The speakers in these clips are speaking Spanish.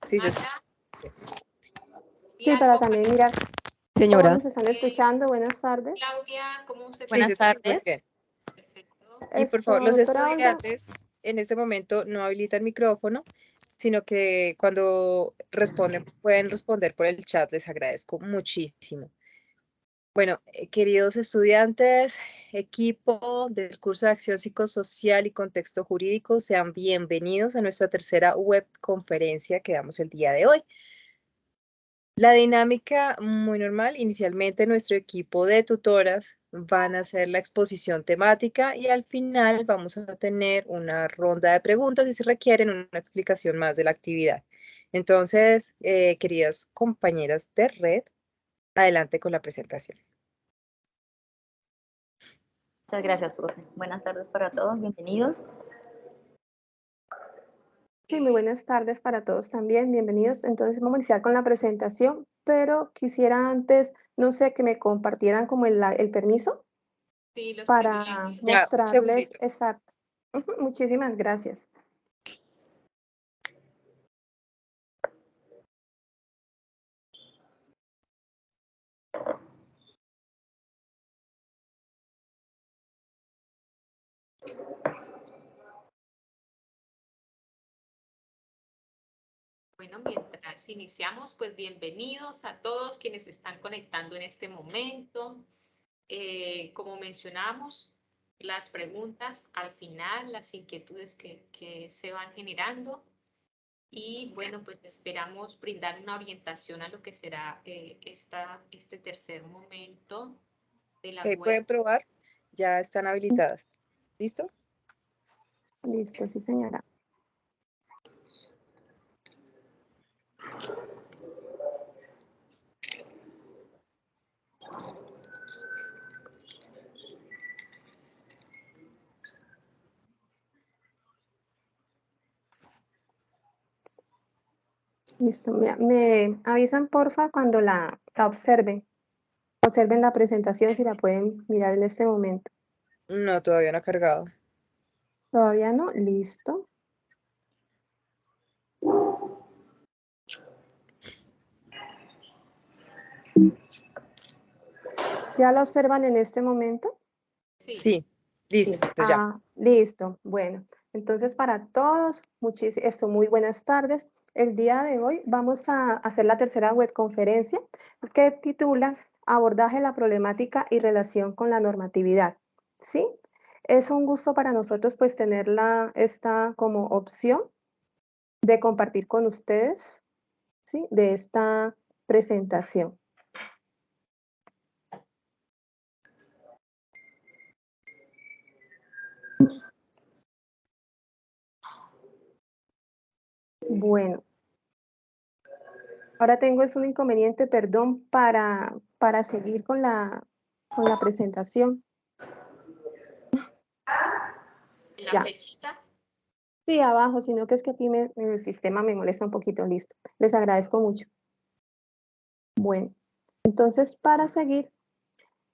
Sí, se escucha. Sí, para también mirar Señora. cómo nos están escuchando. Buenas tardes. Claudia, ¿cómo se Buenas tardes. Perfecto. Y por favor, los Doctora Olga. estudiantes en este momento no habilitan el micrófono, sino que cuando responden, pueden responder por el chat. Les agradezco muchísimo. Bueno, queridos estudiantes, equipo del curso de Acción Psicosocial y Contexto Jurídico, sean bienvenidos a nuestra tercera web conferencia que damos el día de hoy. La dinámica muy normal, inicialmente nuestro equipo de tutoras van a hacer la exposición temática y al final vamos a tener una ronda de preguntas y si requieren una explicación más de la actividad. Entonces, queridas compañeras de red, adelante con la presentación. Muchas gracias, profe. Buenas tardes para todos, bienvenidos. Sí, muy buenas tardes para todos también, bienvenidos. Entonces vamos a iniciar con la presentación, pero quisiera antes, no sé, que me compartieran como el permiso Sí, los para privilegios. Ya, un mostrarles, segundito. exacto. Muchísimas gracias. Bueno, mientras iniciamos, pues bienvenidos a todos quienes se están conectando en este momento. Como mencionamos, las preguntas al final, las inquietudes que se van generando. Y bueno, pues esperamos brindar una orientación a lo que será este tercer momento de la web. Pueden probar, ya están habilitadas. ¿Listo? Listo, sí, señora. Listo, me avisan porfa cuando la observen. Observen la presentación si la pueden mirar en este momento. No, todavía no ha cargado. ¿Todavía no? Listo. ¿Ya la observan en este momento? Sí, listo, ya. Listo. Bueno, entonces para todos, muy buenas tardes. El día de hoy vamos a hacer la tercera webconferencia que titula Abordaje de la problemática y relación con la normatividad. ¿Sí? Es un gusto para nosotros pues tenerla esta como opción de compartir con ustedes, ¿sí? De esta presentación. Bueno, ahora tengo un inconveniente, perdón, para seguir con la presentación. La flechita. Sí, abajo, sino que es que aquí el sistema me molesta un poquito, listo. Les agradezco mucho. Bueno, entonces para seguir,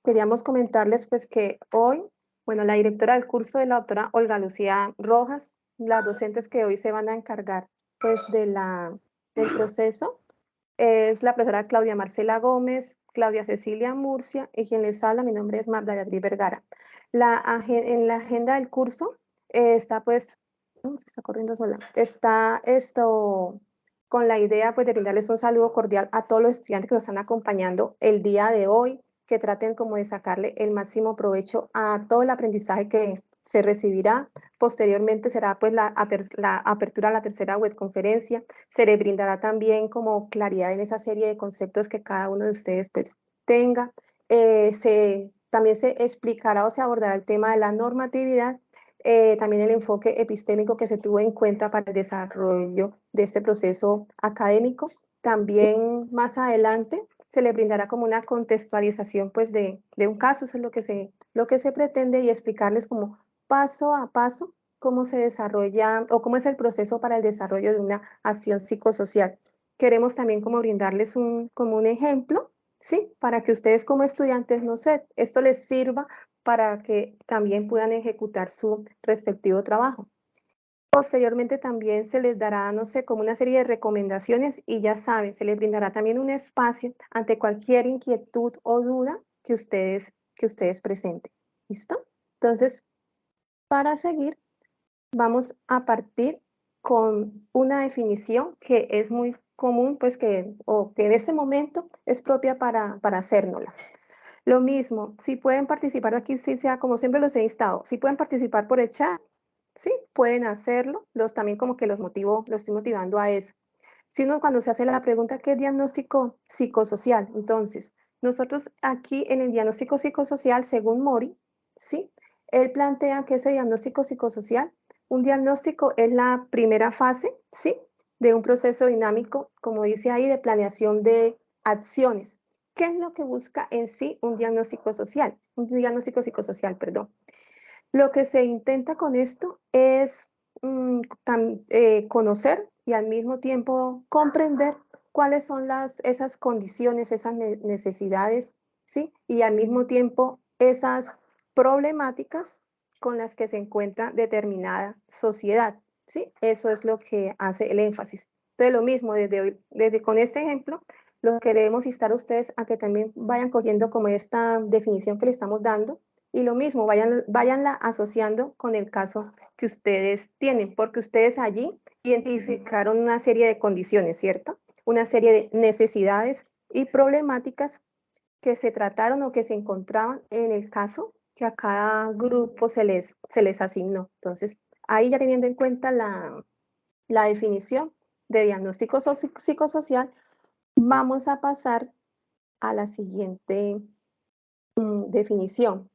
queríamos comentarles pues que hoy, bueno, la directora del curso es la doctora Olga Lucía Rojas, las docentes que hoy se van a encargar pues del proceso es la profesora Claudia Marcela Gómez, Claudia Cecilia Murcia y quien les habla, mi nombre es Marta Beatriz Vergara. En la agenda del curso está pues, se está corriendo sola, está esto con la idea pues de brindarles un saludo cordial a todos los estudiantes que nos están acompañando el día de hoy, que traten como de sacarle el máximo provecho a todo el aprendizaje que se recibirá. Posteriormente será pues la apertura a la tercera webconferencia. Se le brindará también como claridad en esa serie de conceptos que cada uno de ustedes pues tenga. También se explicará o se abordará el tema de la normatividad, también el enfoque epistémico que se tuvo en cuenta para el desarrollo de este proceso académico. También más adelante se le brindará como una contextualización pues de un caso, eso es lo que se pretende y explicarles como paso a paso cómo se desarrolla o cómo es el proceso para el desarrollo de una acción psicosocial. Queremos también como brindarles como un ejemplo, ¿sí? Para que ustedes como estudiantes, no sé, esto les sirva para que también puedan ejecutar su respectivo trabajo. Posteriormente también se les dará, no sé, como una serie de recomendaciones y ya saben, se les brindará también un espacio ante cualquier inquietud o duda que ustedes presenten. ¿Listo? Entonces, para seguir, vamos a partir con una definición que es muy común, pues o que en este momento es propia para hacérnosla. Lo mismo, si pueden participar aquí, sí sea como siempre los he instado, si pueden participar por el chat, sí, pueden hacerlo, también como que los estoy motivando a eso. Sino cuando se hace la pregunta, ¿qué es diagnóstico psicosocial? Entonces, nosotros aquí en el diagnóstico psicosocial, según Mori, ¿sí? Él plantea que ese diagnóstico psicosocial, un diagnóstico es la primera fase, ¿sí? De un proceso dinámico, como dice ahí, de planeación de acciones. ¿Qué es lo que busca en sí un diagnóstico social? Un diagnóstico psicosocial, perdón. Lo que se intenta con esto es conocer y al mismo tiempo comprender cuáles son esas condiciones, esas necesidades, ¿sí? Y al mismo tiempo esas problemáticas con las que se encuentra determinada sociedad, ¿sí? Eso es lo que hace el énfasis. Entonces, lo mismo, desde con este ejemplo, lo queremos instar a ustedes a que también vayan cogiendo como esta definición que le estamos dando y lo mismo, váyanla asociando con el caso que ustedes tienen, porque ustedes allí identificaron una serie de condiciones, ¿cierto? Una serie de necesidades y problemáticas que se trataron o que se encontraban en el caso que a cada grupo se les asignó. Entonces, ahí ya teniendo en cuenta la definición de diagnóstico psicosocial, vamos a pasar a la siguiente definición,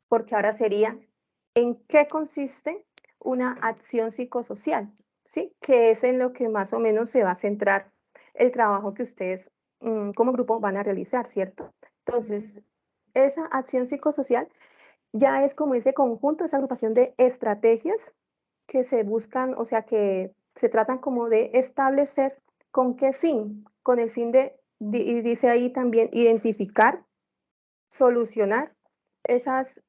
porque ahora sería en qué consiste una acción psicosocial, ¿sí? Que es en lo que más o menos se va a centrar el trabajo que ustedes como grupo van a realizar, ¿cierto? Entonces, esa acción psicosocial ya es como ese conjunto, esa agrupación de estrategias que se buscan, o sea, que se tratan como de establecer con qué fin, con el fin y dice ahí también, identificar, solucionar esas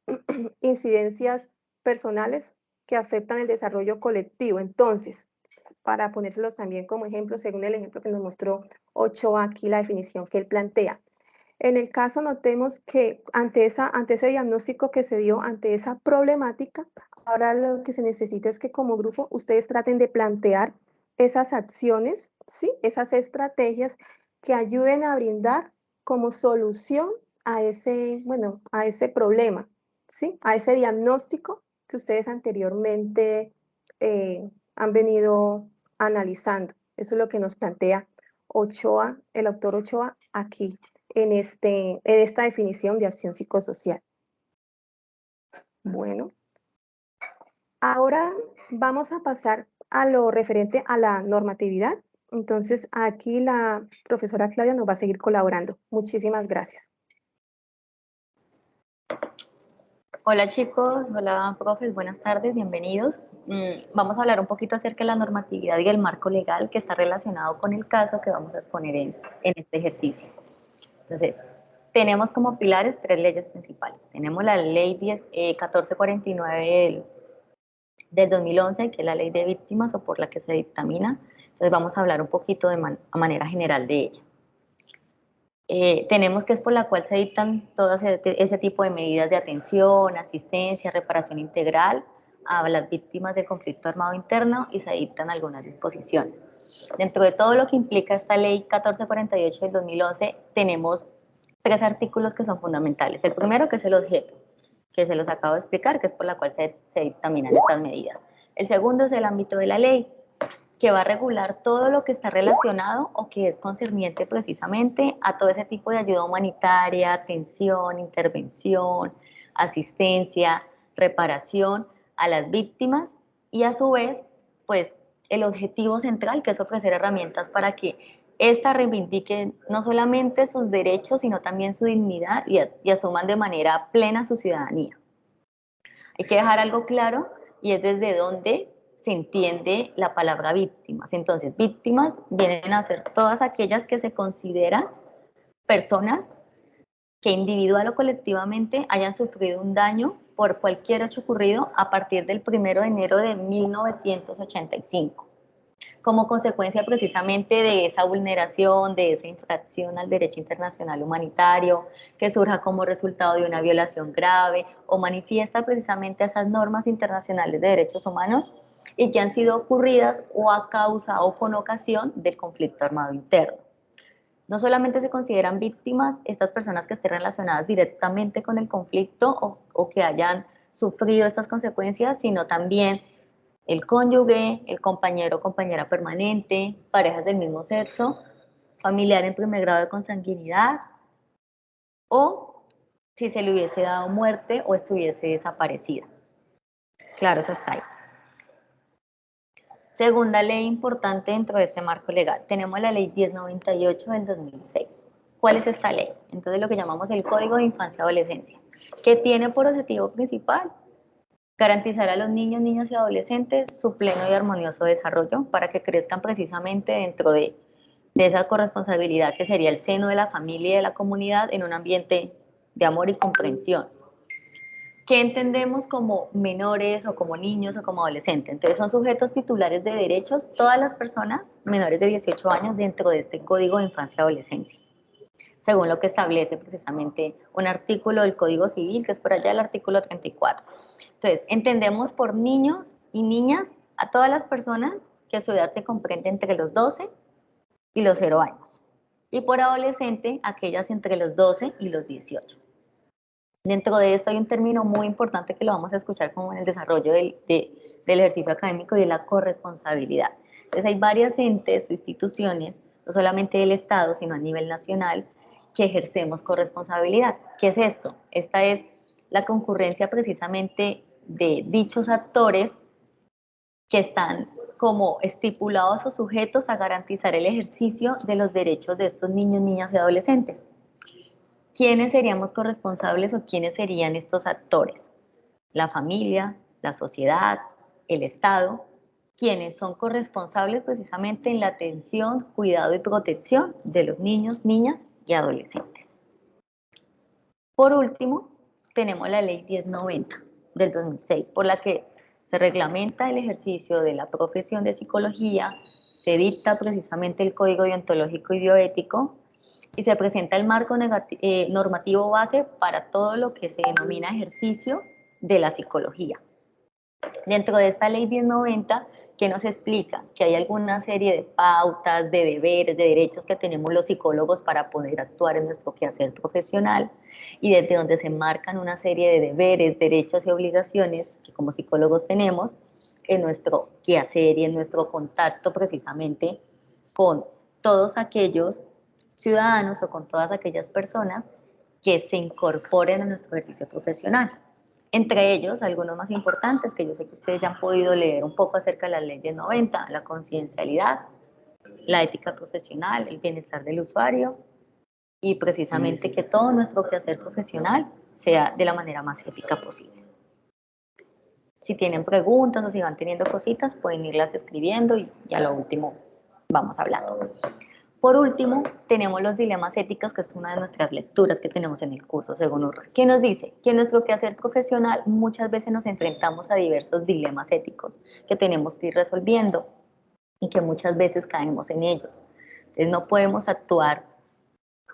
incidencias personales que afectan el desarrollo colectivo. Entonces, para ponérselos también como ejemplo, según el ejemplo que nos mostró Ochoa aquí, la definición que él plantea. En el caso, notemos que ante ese diagnóstico que se dio, ante esa problemática, ahora lo que se necesita es que como grupo ustedes traten de plantear esas acciones, ¿sí? Esas estrategias que ayuden a brindar como solución a ese problema, ¿sí? A ese diagnóstico que ustedes anteriormente han venido analizando. Eso es lo que nos plantea Ochoa, el autor Ochoa, aquí en esta definición de acción psicosocial. Bueno, ahora vamos a pasar a lo referente a la normatividad. Entonces, aquí la profesora Claudia nos va a seguir colaborando. Muchísimas gracias. Hola chicos, hola profes, buenas tardes, bienvenidos. Vamos a hablar un poquito acerca de la normatividad y el marco legal que está relacionado con el caso que vamos a exponer en este ejercicio. Entonces, tenemos como pilares 3 leyes principales. Tenemos la ley 1449 del 2011, que es la ley de víctimas o por la que se dictamina. Entonces vamos a hablar un poquito a manera general de ella. Tenemos que es por la cual se dictan todas ese tipo de medidas de atención, asistencia, reparación integral a las víctimas del conflicto armado interno y se dictan algunas disposiciones. Dentro de todo lo que implica esta ley 1448 del 2011, tenemos 3 artículos que son fundamentales. El primero, que es el objeto, que se los acabo de explicar, que es por la cual se dictaminan estas medidas. El segundo es el ámbito de la ley, que va a regular todo lo que está relacionado o que es concerniente precisamente a todo ese tipo de ayuda humanitaria, atención, intervención, asistencia, reparación a las víctimas y a su vez, pues el objetivo central, que es ofrecer herramientas para que ésta reivindique no solamente sus derechos, sino también su dignidad y asuman de manera plena su ciudadanía. Hay que dejar algo claro y es desde dónde se entiende la palabra víctimas. Entonces, víctimas vienen a ser todas aquellas que se consideran personas que individual o colectivamente hayan sufrido un daño por cualquier hecho ocurrido a partir del 1 de enero de 1985, como consecuencia precisamente de esa vulneración, de esa infracción al derecho internacional humanitario, que surja como resultado de una violación grave o manifiesta precisamente esas normas internacionales de derechos humanos y que han sido ocurridas o a causa o con ocasión del conflicto armado interno. No solamente se consideran víctimas estas personas que estén relacionadas directamente con el conflicto o que hayan sufrido estas consecuencias, sino también el cónyuge, el compañero o compañera permanente, parejas del mismo sexo, familiar en primer grado de consanguinidad, o si se le hubiese dado muerte o estuviese desaparecida. Claro, eso está ahí. Segunda ley importante dentro de este marco legal, tenemos la ley 1098 del 2006. ¿Cuál es esta ley? Entonces lo que llamamos el Código de Infancia y Adolescencia, que tiene por objetivo principal garantizar a los niños, niñas y adolescentes su pleno y armonioso desarrollo para que crezcan precisamente dentro de esa corresponsabilidad que sería el seno de la familia y de la comunidad en un ambiente de amor y comprensión. ¿Qué entendemos como menores o como niños o como adolescentes? Entonces son sujetos titulares de derechos todas las personas menores de 18 años dentro de este Código de Infancia y Adolescencia, según lo que establece precisamente un artículo del Código Civil, que es por allá el artículo 34. Entonces, entendemos por niños y niñas a todas las personas que su edad se comprende entre los 12 y los 0 años, y por adolescente aquellas entre los 12 y los 18. Dentro de esto hay un término muy importante que lo vamos a escuchar como en el desarrollo del ejercicio académico y de la corresponsabilidad. Entonces hay varias entes o instituciones, no solamente del Estado, sino a nivel nacional, que ejercemos corresponsabilidad. ¿Qué es esto? Esta es la concurrencia precisamente de dichos actores que están como estipulados o sujetos a garantizar el ejercicio de los derechos de estos niños, niñas y adolescentes. ¿Quiénes seríamos corresponsables o quiénes serían estos actores? La familia, la sociedad, el Estado, quienes son corresponsables precisamente en la atención, cuidado y protección de los niños, niñas y adolescentes. Por último, tenemos la Ley 1090 del 2006, por la que se reglamenta el ejercicio de la profesión de psicología, se dicta precisamente el Código Deontológico y Bioético, y se presenta el marco normativo base para todo lo que se denomina ejercicio de la psicología. Dentro de esta ley 1090, ¿qué nos explica? Que hay alguna serie de pautas, de deberes, de derechos que tenemos los psicólogos para poder actuar en nuestro quehacer profesional y desde donde se marcan una serie de deberes, derechos y obligaciones que como psicólogos tenemos en nuestro quehacer y en nuestro contacto precisamente con todos aquellos ciudadanos o con todas aquellas personas que se incorporen a nuestro ejercicio profesional. Entre ellos, algunos más importantes que yo sé que ustedes ya han podido leer un poco acerca de la ley de 90, la confidencialidad, la ética profesional, el bienestar del usuario y precisamente que todo nuestro quehacer profesional sea de la manera más ética posible. Si tienen preguntas o si van teniendo cositas, pueden irlas escribiendo y a lo último vamos hablando. Por último, tenemos los dilemas éticos, que es una de nuestras lecturas que tenemos en el curso, según URRA. ¿Qué nos dice? Que en nuestro quehacer profesional muchas veces nos enfrentamos a diversos dilemas éticos que tenemos que ir resolviendo y que muchas veces caemos en ellos. Entonces no podemos actuar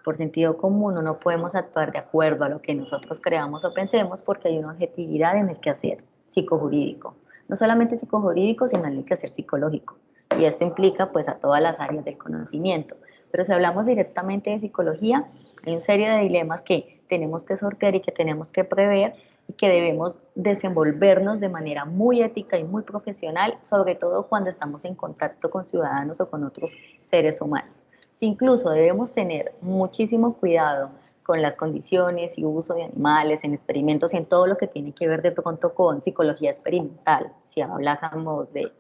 por sentido común o no podemos actuar de acuerdo a lo que nosotros creamos o pensemos porque hay una objetividad en el quehacer psicojurídico. No solamente psicojurídico, sino en el quehacer psicológico. Y esto implica pues a todas las áreas del conocimiento. Pero si hablamos directamente de psicología, hay una serie de dilemas que tenemos que sortear y que tenemos que prever y que debemos desenvolvernos de manera muy ética y muy profesional, sobre todo cuando estamos en contacto con ciudadanos o con otros seres humanos. Si incluso debemos tener muchísimo cuidado con las condiciones y uso de animales en experimentos y en todo lo que tiene que ver de pronto con psicología experimental, si hablásemos de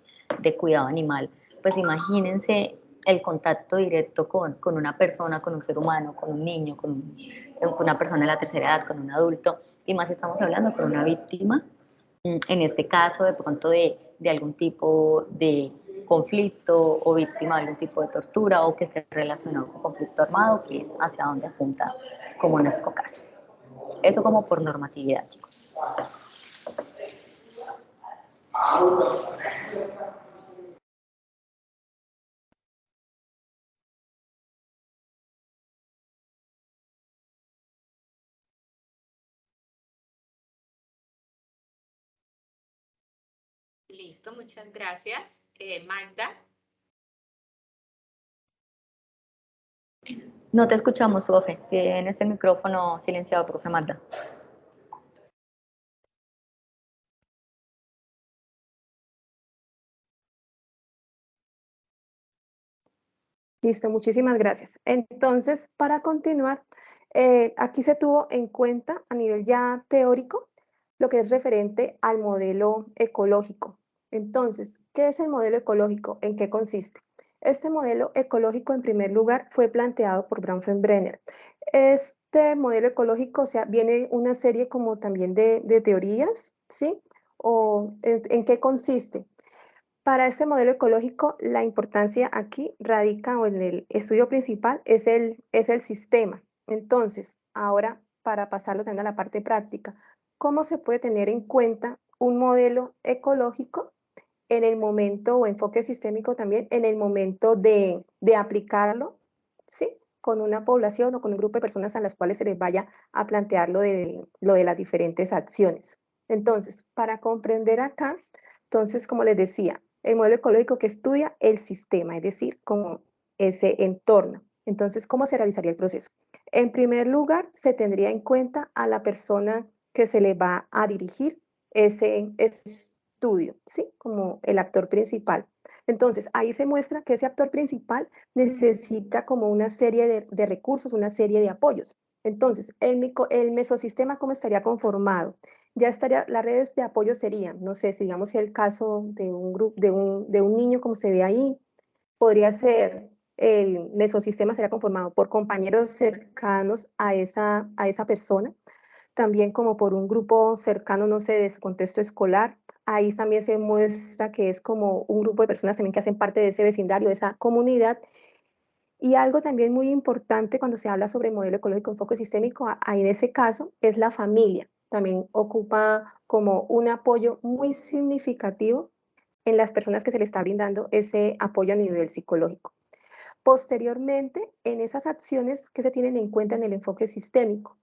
cuidado animal, pues imagínense el contacto directo con una persona, con un ser humano, con un niño, con una persona de la tercera edad, con un adulto, y más estamos hablando con una víctima, en este caso de pronto de algún tipo de conflicto o víctima de algún tipo de tortura o que esté relacionado con conflicto armado, que es hacia donde apunta como en nuestro caso. Eso como por normatividad, chicos. Listo, muchas gracias. Magda. No te escuchamos, profe. Tienes el micrófono silenciado, profe Magda. Listo, muchísimas gracias. Entonces, para continuar, aquí se tuvo en cuenta a nivel ya teórico lo que es referente al modelo ecológico. Entonces, ¿qué es el modelo ecológico? ¿En qué consiste? Este modelo ecológico, en primer lugar, fue planteado por Bronfenbrenner. Este modelo ecológico, o sea, viene una serie como también de teorías, ¿sí? ¿O en qué consiste? Para este modelo ecológico, la importancia aquí radica, o en el estudio principal, es el sistema. Entonces, ahora, para pasarlo también a la parte práctica, ¿cómo se puede tener en cuenta un modelo ecológico en el momento, o enfoque sistémico también, en el momento de aplicarlo, ¿sí? Con una población o con un grupo de personas a las cuales se les vaya a plantear lo de las diferentes acciones? Entonces, para comprender acá, entonces, como les decía, el modelo ecológico que estudia el sistema, es decir, como ese entorno. Entonces, ¿cómo se realizaría el proceso? En primer lugar, se tendría en cuenta a la persona que se le va a dirigir ese estudio, ¿sí? Como el actor principal. Entonces, ahí se muestra que ese actor principal necesita como una serie de recursos, una serie de apoyos. Entonces, el mesosistema, ¿cómo estaría conformado? Ya estaría, las redes de apoyo serían, no sé, si digamos el caso de un grupo, de un niño como se ve ahí, podría ser, el mesosistema sería conformado por compañeros cercanos a esa persona, también como por un grupo cercano, no sé, de su contexto escolar. Ahí también se muestra que es como un grupo de personas también que hacen parte de ese vecindario, de esa comunidad. Y algo también muy importante cuando se habla sobre modelo ecológico enfoque sistémico, ahí en ese caso, es la familia. También ocupa como un apoyo muy significativo en las personas que se le está brindando ese apoyo a nivel psicológico. Posteriormente, en esas acciones que se tienen en cuenta en el enfoque sistémico,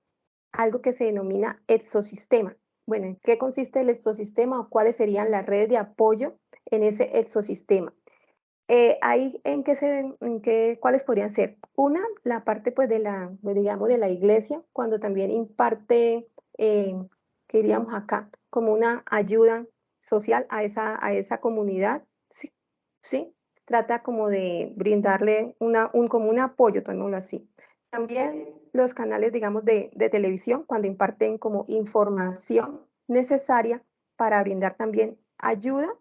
algo que se denomina exosistema. Bueno, ¿en qué consiste el exosistema o cuáles serían las redes de apoyo en ese exosistema? Ahí ¿cuáles podrían ser? Una, la parte pues digamos, de la iglesia, cuando también imparte, que diríamos acá, como una ayuda social a esa comunidad, ¿sí? ¿Sí? Trata como de brindarle como un apoyo, tomémoslo así. También los canales, digamos, de televisión, cuando imparten como información necesaria para brindar también ayuda,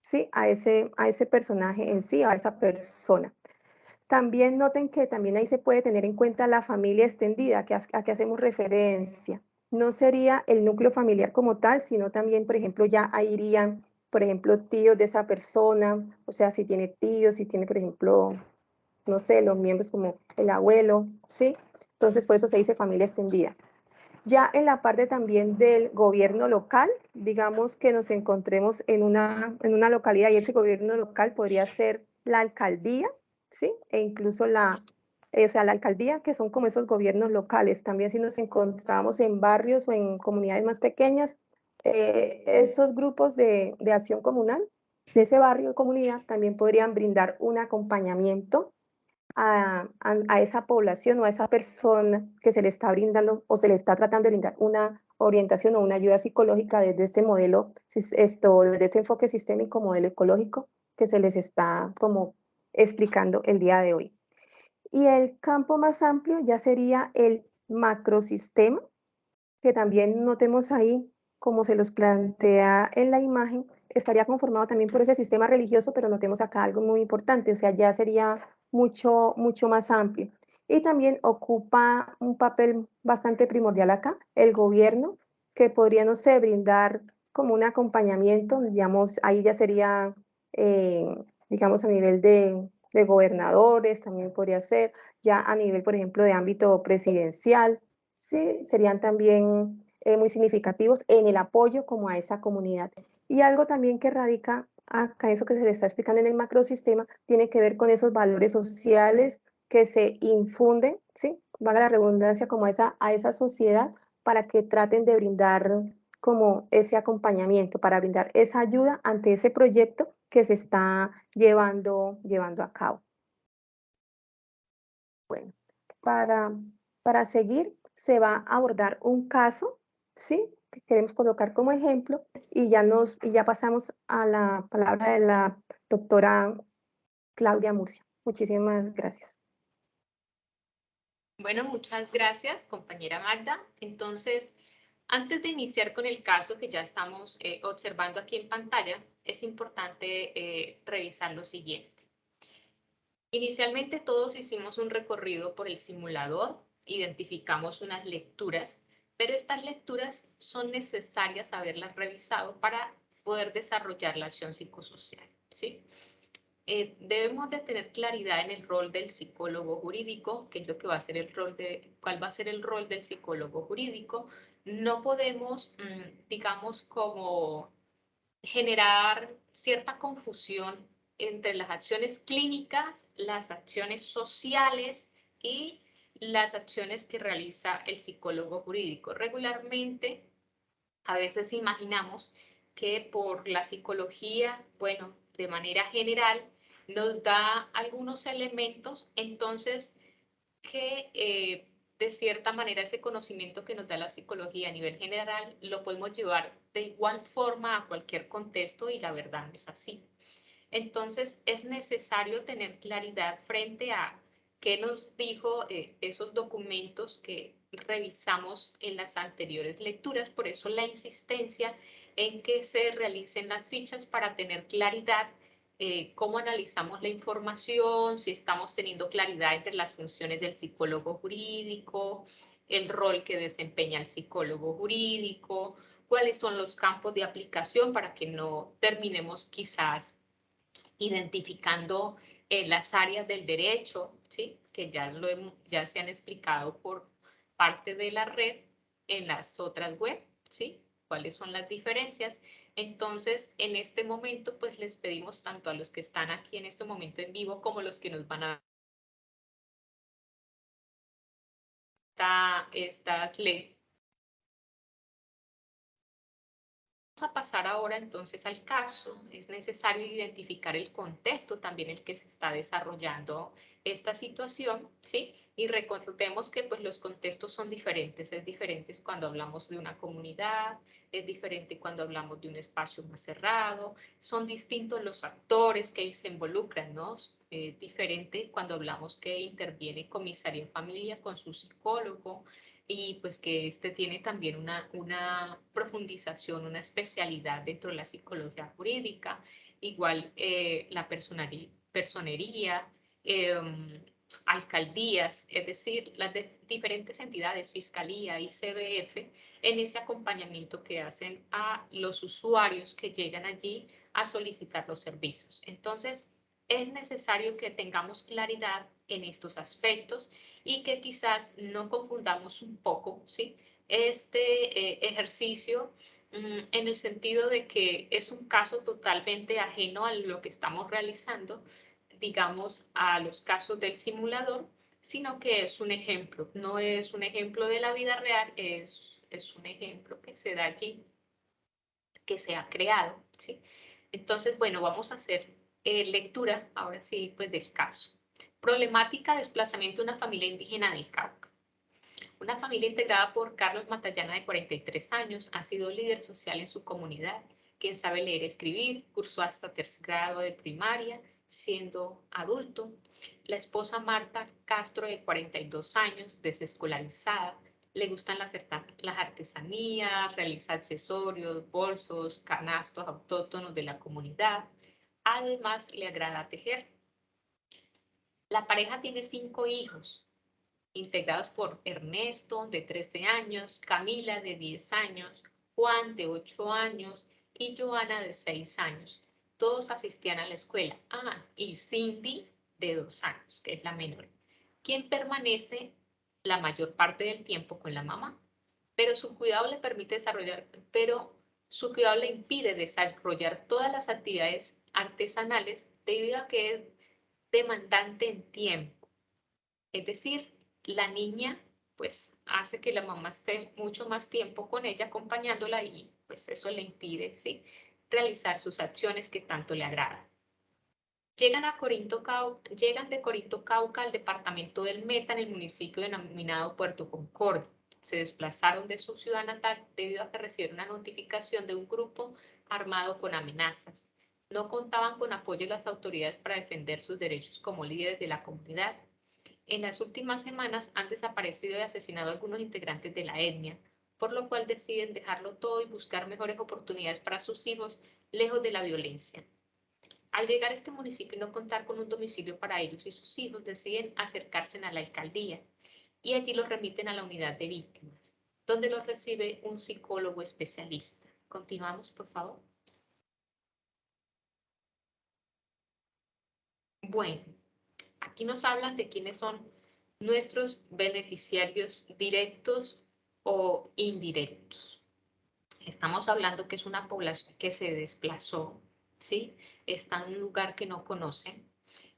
¿sí? A ese personaje en sí, a esa persona. También noten que también ahí se puede tener en cuenta la familia extendida, a que hacemos referencia. No sería el núcleo familiar como tal, sino también, por ejemplo, ya ahí irían, por ejemplo, tíos de esa persona, o sea, si tiene tíos, si tiene, por ejemplo, no sé, los miembros como el abuelo, ¿sí? Entonces, por eso se dice familia extendida. Ya en la parte también del gobierno local, digamos que nos encontremos en una localidad y ese gobierno local podría ser la alcaldía, ¿sí? E incluso o sea, la alcaldía, que son como esos gobiernos locales. También si nos encontramos en barrios o en comunidades más pequeñas, esos grupos de acción comunal de ese barrio o comunidad también podrían brindar un acompañamiento a esa población o a esa persona que se le está brindando o se le está tratando de brindar una orientación o una ayuda psicológica desde este modelo, desde este enfoque sistémico, modelo ecológico que se les está como explicando el día de hoy. Y el campo más amplio ya sería el macrosistema, que también notemos ahí, como se los plantea en la imagen, estaría conformado también por ese sistema religioso, pero notemos acá algo muy importante, o sea, ya sería mucho, mucho más amplio. Y también ocupa un papel bastante primordial acá, el gobierno, que podría, no sé, brindar como un acompañamiento, digamos, ahí ya sería, eh, digamos, a nivel de gobernadores, también podría ser, ya a nivel, por ejemplo, de ámbito presidencial, sí, serían también muy significativos en el apoyo como a esa comunidad. Y algo también que radica acá, eso que se le está explicando en el macrosistema, tiene que ver con esos valores sociales que se infunden, ¿sí? Valga la redundancia, como a esa sociedad para que traten de brindar como ese acompañamiento, para brindar esa ayuda ante ese proyecto que se está llevando a cabo. Bueno, para, para seguir se va a abordar un caso, ¿sí? Que queremos colocar como ejemplo y ya pasamos a la palabra de la doctora Claudia Murcia. Muchísimas gracias. Bueno, muchas gracias, compañera Magda. Entonces, antes de iniciar con el caso que ya estamos observando aquí en pantalla, es importante revisar lo siguiente. Inicialmente todos hicimos un recorrido por el simulador, identificamos unas lecturas, pero estas lecturas son necesarias haberlas revisado para poder desarrollar la acción psicosocial, ¿sí? Debemos de tener claridad en el rol del psicólogo jurídico, qué es lo que va a ser cuál va a ser el rol del psicólogo jurídico. No podemos, digamos, como generar cierta confusión entre las acciones clínicas, las acciones sociales y las acciones que realiza el psicólogo jurídico. Regularmente, a veces imaginamos que por la psicología, bueno, de manera general, nos da algunos elementos, entonces que de cierta manera ese conocimiento que nos da la psicología a nivel general lo podemos llevar de igual forma a cualquier contexto y la verdad no es así. Entonces es necesario tener claridad frente a qué nos dijo esos documentos que revisamos en las anteriores lecturas. Por eso la insistencia en que se realicen las fichas para tener claridad cómo analizamos la información, si estamos teniendo claridad entre las funciones del psicólogo jurídico, el rol que desempeña el psicólogo jurídico, cuáles son los campos de aplicación para que no terminemos quizás identificando las áreas del derecho, ¿sí? Que ya se han explicado por parte de la red en las otras web, ¿sí? ¿Cuáles son las diferencias? Entonces, en este momento, pues les pedimos tanto a los que están aquí en este momento en vivo como los que nos van a estas leyes. Vamos a pasar ahora entonces al caso. Es necesario identificar el contexto también en el que se está desarrollando esta situación, ¿sí? Y recordemos que pues los contextos son diferentes. Es diferente cuando hablamos de una comunidad, es diferente cuando hablamos de un espacio más cerrado, son distintos los actores que se involucran, ¿no? Diferente cuando hablamos que interviene comisaría en familia con su psicólogo, y pues que este tiene también una profundización, una especialidad dentro de la psicología jurídica, igual la personería, alcaldías, es decir, las diferentes entidades, fiscalía y CBF, en ese acompañamiento que hacen a los usuarios que llegan allí a solicitar los servicios. Entonces, es necesario que tengamos claridad en estos aspectos y que quizás no confundamos un poco, ¿sí? Este ejercicio en el sentido de que es un caso totalmente ajeno a lo que estamos realizando, digamos, a los casos del simulador, sino que es un ejemplo, no es un ejemplo de la vida real, es un ejemplo que se da allí, que se ha creado, ¿sí? Entonces, bueno, vamos a hacer lectura, ahora sí, pues del caso. Problemática de desplazamiento de una familia indígena del Cauca. Una familia integrada por Carlos Matallana, de 43 años, ha sido líder social en su comunidad, quien sabe leer y escribir, cursó hasta tercer grado de primaria, siendo adulto. La esposa Marta Castro, de 42 años, desescolarizada, le gustan las artesanías, realiza accesorios, bolsos, canastos autóctonos de la comunidad. Además, le agrada tejer. La pareja tiene 5 hijos, integrados por Ernesto, de 13 años, Camila, de 10 años, Juan, de 8 años, y Joana, de 6 años. Todos asistían a la escuela. Y Cindy, de 2 años, que es la menor, quien permanece la mayor parte del tiempo con la mamá, pero su cuidado le permite desarrollar, pero su cuidado le impide desarrollar todas las actividades artesanales debido a que es demandante en tiempo. Es decir, la niña pues hace que la mamá esté mucho más tiempo con ella acompañándola y pues eso le impide, ¿sí?, realizar sus acciones que tanto le agradan. Llegan de Corinto, Cauca, al departamento del Meta, en el municipio denominado Puerto Concordia. Se desplazaron de su ciudad natal debido a que recibieron una notificación de un grupo armado con amenazas. No contaban con apoyo de las autoridades para defender sus derechos como líderes de la comunidad. En las últimas semanas han desaparecido y asesinado a algunos integrantes de la etnia, por lo cual deciden dejarlo todo y buscar mejores oportunidades para sus hijos, lejos de la violencia. Al llegar a este municipio y no contar con un domicilio para ellos y sus hijos, deciden acercarse a la alcaldía y allí los remiten a la unidad de víctimas, donde los recibe un psicólogo especialista. Continuamos, por favor. Bueno, aquí nos hablan de quiénes son nuestros beneficiarios directos o indirectos. Estamos hablando que es una población que se desplazó, ¿sí? Está en un lugar que no conocen.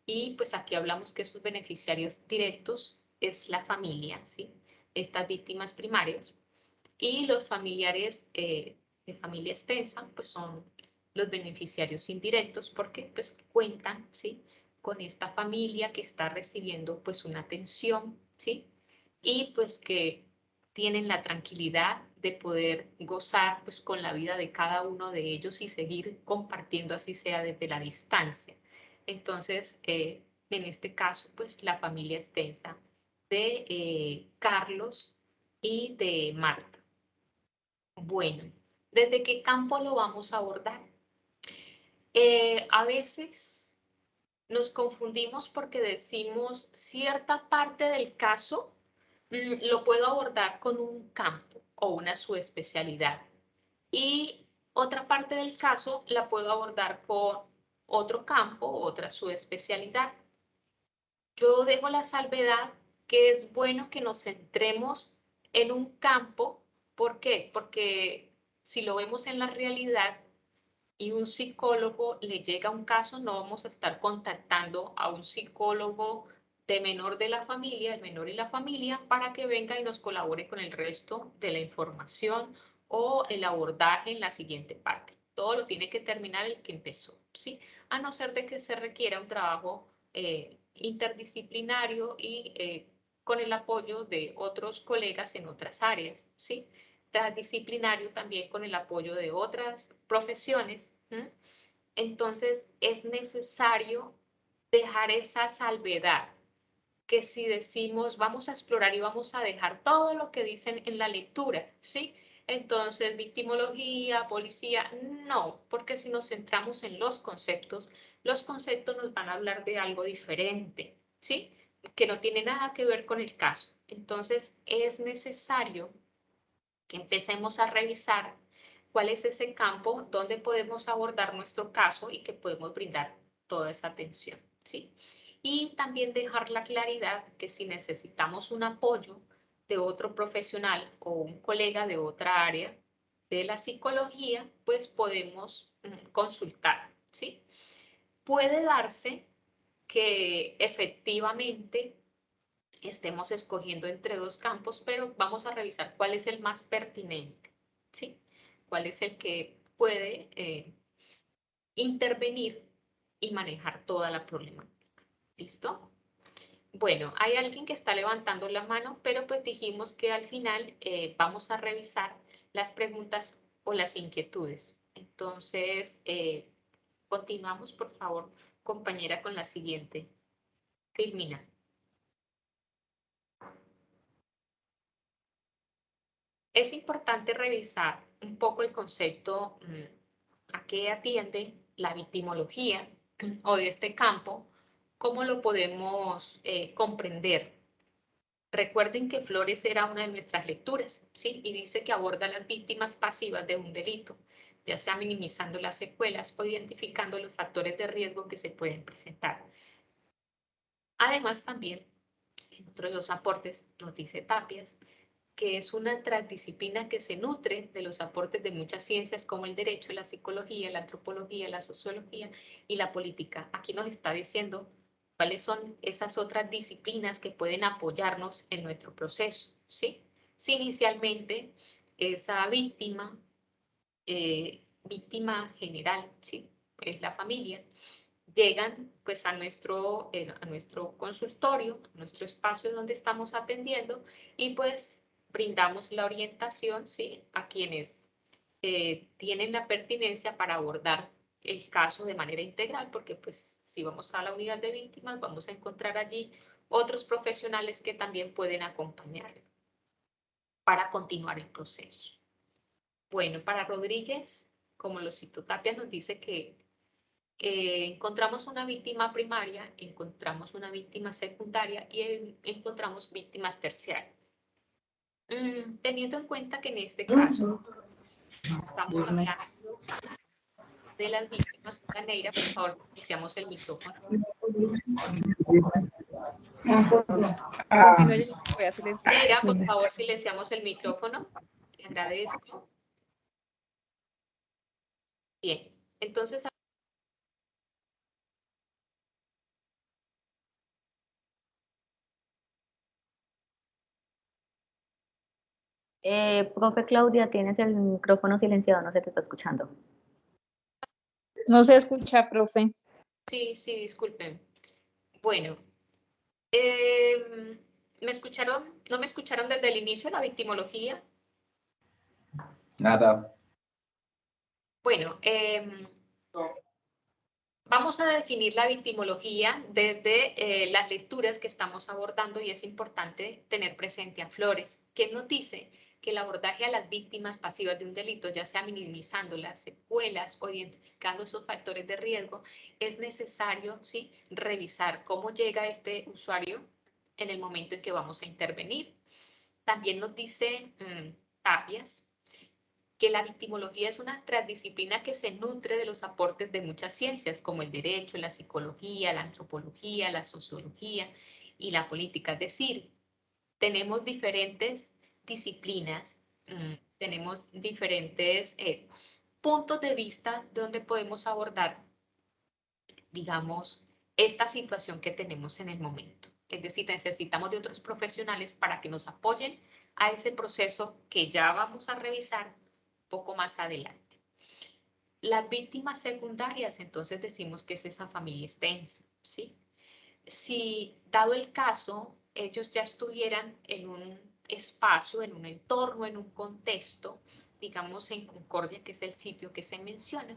Y pues aquí hablamos que sus beneficiarios directos es la familia, ¿sí?, estas víctimas primarias. Y los familiares de familia extensa pues son los beneficiarios indirectos porque pues cuentan, ¿sí?, con esta familia que está recibiendo pues una atención, ¿sí?, y pues que tienen la tranquilidad de poder gozar pues con la vida de cada uno de ellos y seguir compartiendo así sea desde la distancia. Entonces, en este caso, pues la familia extensa de Carlos y de Marta. Bueno, ¿desde qué campo lo vamos a abordar? A veces nos confundimos porque decimos cierta parte del caso lo puedo abordar con un campo o una subespecialidad y otra parte del caso la puedo abordar con otro campo o otra subespecialidad. Yo dejo la salvedad que es bueno que nos centremos en un campo. ¿Por qué? Porque si lo vemos en la realidad y un psicólogo le llega un caso, no vamos a estar contactando a un psicólogo de menor de la familia, el menor y la familia, para que venga y nos colabore con el resto de la información o el abordaje en la siguiente parte. Todo lo tiene que terminar el que empezó, ¿sí? A no ser de que se requiera un trabajo interdisciplinario y con el apoyo de otros colegas en otras áreas, ¿sí? Transdisciplinario también con el apoyo de otras profesiones. Entonces es necesario dejar esa salvedad, que si decimos vamos a explorar y vamos a dejar todo lo que dicen en la lectura, ¿sí? Entonces, victimología, policía, no, porque si nos centramos en los conceptos nos van a hablar de algo diferente, ¿sí?, que no tiene nada que ver con el caso. Entonces, es necesario que empecemos a revisar cuál es ese campo donde podemos abordar nuestro caso y que podemos brindar toda esa atención, ¿sí? Y también dejar la claridad que si necesitamos un apoyo de otro profesional o un colega de otra área de la psicología, pues podemos consultar, ¿sí? Puede darse que efectivamente estemos escogiendo entre dos campos, pero vamos a revisar cuál es el más pertinente, ¿sí? Cuál es el que puede intervenir y manejar toda la problemática. ¿Listo? Bueno, hay alguien que está levantando la mano, pero pues dijimos que al final vamos a revisar las preguntas o las inquietudes. Entonces, continuamos, por favor, compañera, con la siguiente. Filmina. Es importante revisar un poco el concepto a qué atiende la victimología o de este campo, cómo lo podemos comprender. Recuerden que Flores era una de nuestras lecturas, ¿sí? Y dice que aborda a las víctimas pasivas de un delito, ya sea minimizando las secuelas o identificando los factores de riesgo que se pueden presentar. Además, también, en otro de los aportes, nos dice Tapias, que es una transdisciplina que se nutre de los aportes de muchas ciencias como el derecho, la psicología, la antropología, la sociología y la política. Aquí nos está diciendo cuáles son esas otras disciplinas que pueden apoyarnos en nuestro proceso, ¿sí? Si inicialmente esa víctima, víctima general, ¿sí? Es la familia, llegan pues a nuestro consultorio, a nuestro espacio donde estamos atendiendo y pues brindamos la orientación, ¿sí? A quienes tienen la pertinencia para abordar el caso de manera integral, porque pues si vamos a la unidad de víctimas vamos a encontrar allí otros profesionales que también pueden acompañar para continuar el proceso. Bueno, para Rodríguez, como lo citó Tapia, nos dice que encontramos una víctima primaria, encontramos una víctima secundaria y encontramos víctimas terciarias. Teniendo en cuenta que en este caso estamos hablando de las víctimas, Caneira, por favor, iniciamos el micrófono. Continúe, yo se voy a silenciar. Caneira, por favor, silenciamos el micrófono. Te agradezco. Bien, entonces Profe Claudia, tienes el micrófono silenciado, no se te está escuchando. No se escucha, profe. sí, disculpen. Bueno, ¿me escucharon? ¿No me escucharon desde el inicio de la victimología? Nada. Bueno, vamos a definir la victimología desde las lecturas que estamos abordando y es importante tener presente a Flores, que nos dice que el abordaje a las víctimas pasivas de un delito, ya sea minimizando las secuelas o identificando esos factores de riesgo, es necesario, ¿sí?, revisar cómo llega este usuario en el momento en que vamos a intervenir. También nos dice Tapias que la victimología es una transdisciplina que se nutre de los aportes de muchas ciencias, como el derecho, la psicología, la antropología, la sociología y la política. Es decir, tenemos diferentes disciplinas, tenemos diferentes puntos de vista donde podemos abordar, digamos, esta situación que tenemos en el momento. Es decir, necesitamos de otros profesionales para que nos apoyen a ese proceso que ya vamos a revisar poco más adelante. Las víctimas secundarias, entonces decimos que es esa familia extensa, ¿sí? Si, dado el caso, ellos ya estuvieran en un espacio, en un entorno, en un contexto, digamos en Concordia, que es el sitio que se menciona,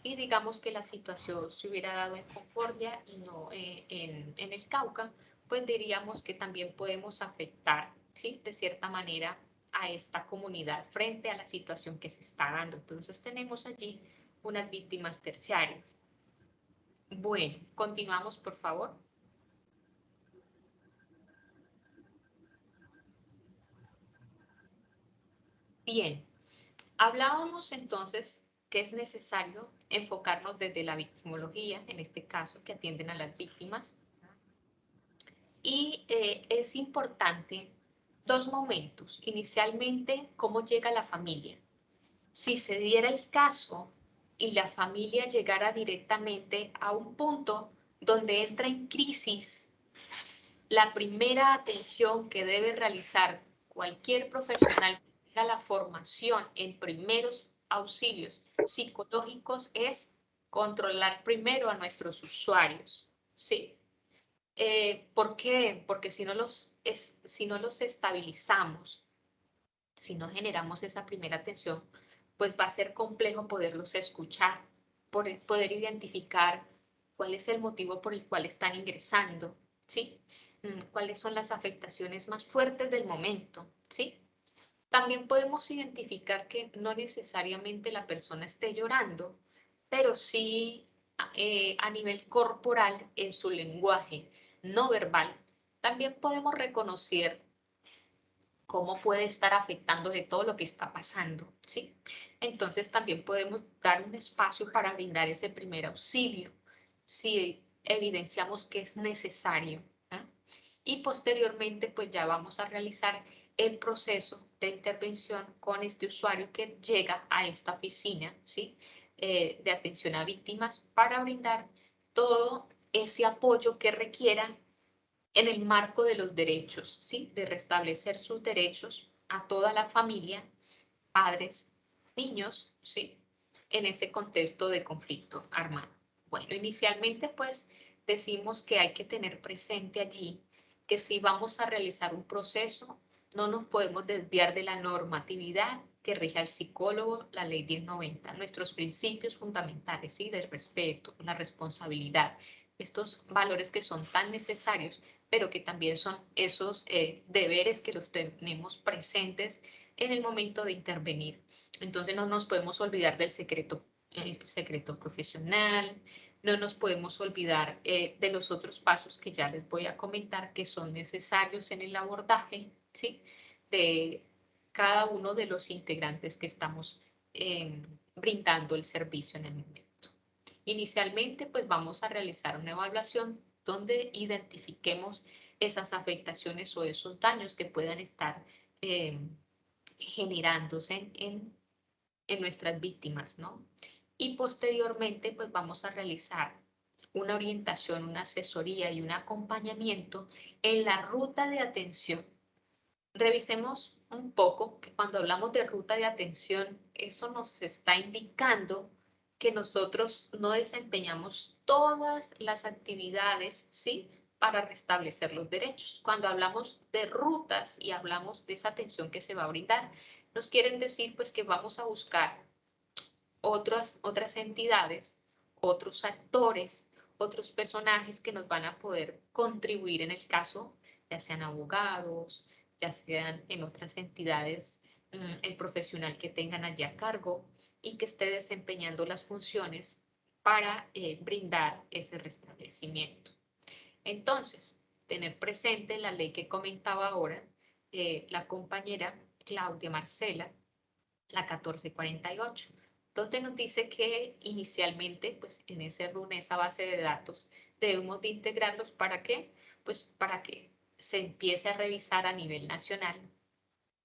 y digamos que la situación se hubiera dado en Concordia y no en el Cauca, pues diríamos que también podemos afectar, ¿sí?, de cierta manera a esta comunidad frente a la situación que se está dando. Entonces tenemos allí unas víctimas terciarias. Bueno, continuamos, por favor. Bien, hablábamos entonces que es necesario enfocarnos desde la victimología, en este caso, que atienden a las víctimas. Y es importante dos momentos. Inicialmente, cómo llega la familia. Si se diera el caso y la familia llegara directamente a un punto donde entra en crisis, la primera atención que debe realizar cualquier profesional que tenga la formación en primeros auxilios psicológicos es controlar primero a nuestros usuarios, ¿sí? ¿Por qué? Porque si no los estabilizamos, si no generamos esa primera atención, pues va a ser complejo poderlos escuchar, poder identificar cuál es el motivo por el cual están ingresando, ¿sí? Cuáles son las afectaciones más fuertes del momento, ¿sí? También podemos identificar que no necesariamente la persona esté llorando, pero sí a nivel corporal, en su lenguaje no verbal, también podemos reconocer cómo puede estar afectándole todo lo que está pasando, ¿sí? Entonces también podemos dar un espacio para brindar ese primer auxilio, si evidenciamos que es necesario, ¿eh? Y posteriormente pues ya vamos a realizar el proceso de intervención con este usuario que llega a esta oficina, ¿sí? De atención a víctimas para brindar todo ese apoyo que requieran en el marco de los derechos, ¿sí? De restablecer sus derechos a toda la familia, padres, niños, ¿sí? En ese contexto de conflicto armado. Bueno, inicialmente pues decimos que hay que tener presente allí que si vamos a realizar un proceso, no nos podemos desviar de la normatividad que rige al psicólogo, la ley 1090, nuestros principios fundamentales, ¿sí? Del respeto, la responsabilidad, estos valores que son tan necesarios, pero que también son esos deberes que los tenemos presentes en el momento de intervenir. Entonces no nos podemos olvidar del el secreto profesional, no nos podemos olvidar de los otros pasos que ya les voy a comentar que son necesarios en el abordaje, ¿sí? De cada uno de los integrantes que estamos brindando el servicio en el momento. Inicialmente, pues vamos a realizar una evaluación donde identifiquemos esas afectaciones o esos daños que puedan estar generándose en nuestras víctimas, ¿no? Y posteriormente, pues vamos a realizar una orientación, una asesoría y un acompañamiento en la ruta de atención. Revisemos un poco que cuando hablamos de ruta de atención, eso nos está indicando que nosotros no desempeñamos todas las actividades, ¿sí? Para restablecer los derechos. Cuando hablamos de rutas y hablamos de esa atención que se va a brindar, nos quieren decir pues que vamos a buscar otras entidades, otros actores, otros personajes que nos van a poder contribuir en el caso, ya sean abogados, ya sean en otras entidades, el profesional que tengan allí a cargo y que esté desempeñando las funciones para brindar ese restablecimiento. Entonces, tener presente la ley que comentaba ahora la compañera Claudia Marcela, la 1448, donde nos dice que inicialmente, pues en ese RUN, esa base de datos, debemos de integrarlos ¿para qué? Pues para que se empiece a revisar a nivel nacional,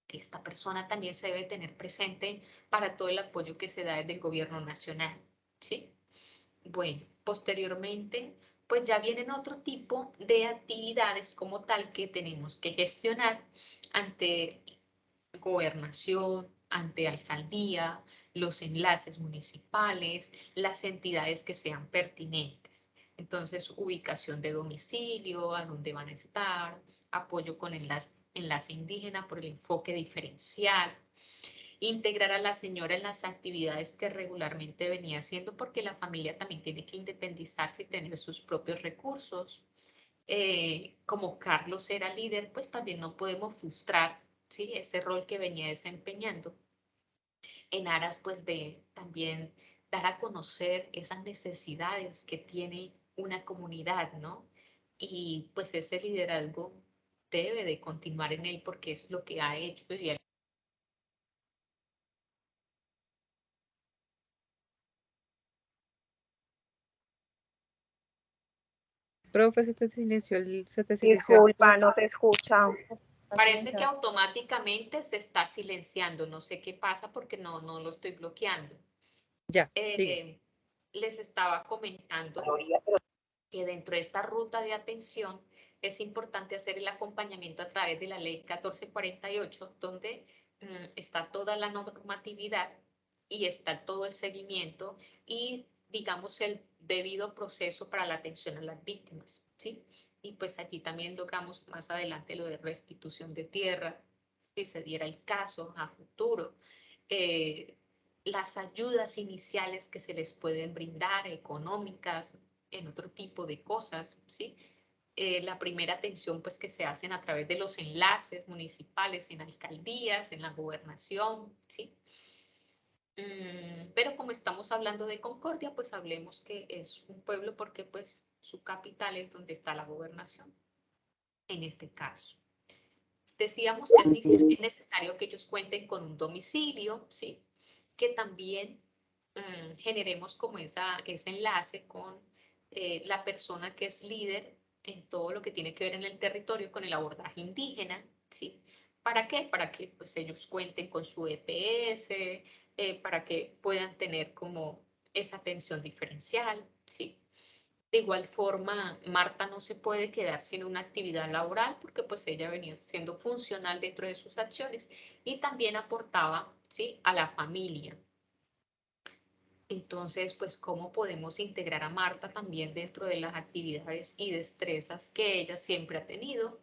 que esta persona también se debe tener presente para todo el apoyo que se da desde el gobierno nacional, ¿sí? Bueno, posteriormente, pues ya vienen otro tipo de actividades como tal que tenemos que gestionar ante gobernación, ante alcaldía, los enlaces municipales, las entidades que sean pertinentes. Entonces, ubicación de domicilio, a dónde van a estar, apoyo con enlace indígena por el enfoque diferencial, integrar a la señora en las actividades que regularmente venía haciendo, porque la familia también tiene que independizarse y tener sus propios recursos. Como Carlos era líder, pues también no podemos frustrar, ¿sí? Ese rol que venía desempeñando en aras pues de también dar a conocer esas necesidades que tiene una comunidad, ¿no? Y pues ese liderazgo debe de continuar en él porque es lo que ha hecho y Profe, se te silenció. Disculpa, no se escucha. parece que automáticamente se está silenciando. No sé qué pasa porque no lo estoy bloqueando. Ya, sigue. Les estaba comentando que dentro de esta ruta de atención es importante hacer el acompañamiento a través de la ley 1448, donde está toda la normatividad y está todo el seguimiento y, digamos, el debido proceso para la atención a las víctimas, ¿sí? Y pues allí también logramos más adelante lo de restitución de tierra, si se diera el caso a futuro. Las ayudas iniciales que se les pueden brindar, económicas, en otro tipo de cosas, ¿sí? La primera atención pues que se hacen a través de los enlaces municipales en alcaldías, en la gobernación, ¿sí? Pero como estamos hablando de Concordia, pues hablemos que es un pueblo porque pues su capital es donde está la gobernación, en este caso. Decíamos que es necesario que ellos cuenten con un domicilio, ¿sí? Que también generemos como ese enlace con la persona que es líder en todo lo que tiene que ver en el territorio con el abordaje indígena, ¿sí? ¿Para qué? Para que pues ellos cuenten con su EPS, para que puedan tener como esa atención diferencial, ¿sí? De igual forma, Marta no se puede quedar sin una actividad laboral porque pues ella venía siendo funcional dentro de sus acciones y también aportaba, ¿sí?, a la familia. Entonces, pues, ¿cómo podemos integrar a Marta también dentro de las actividades y destrezas que ella siempre ha tenido?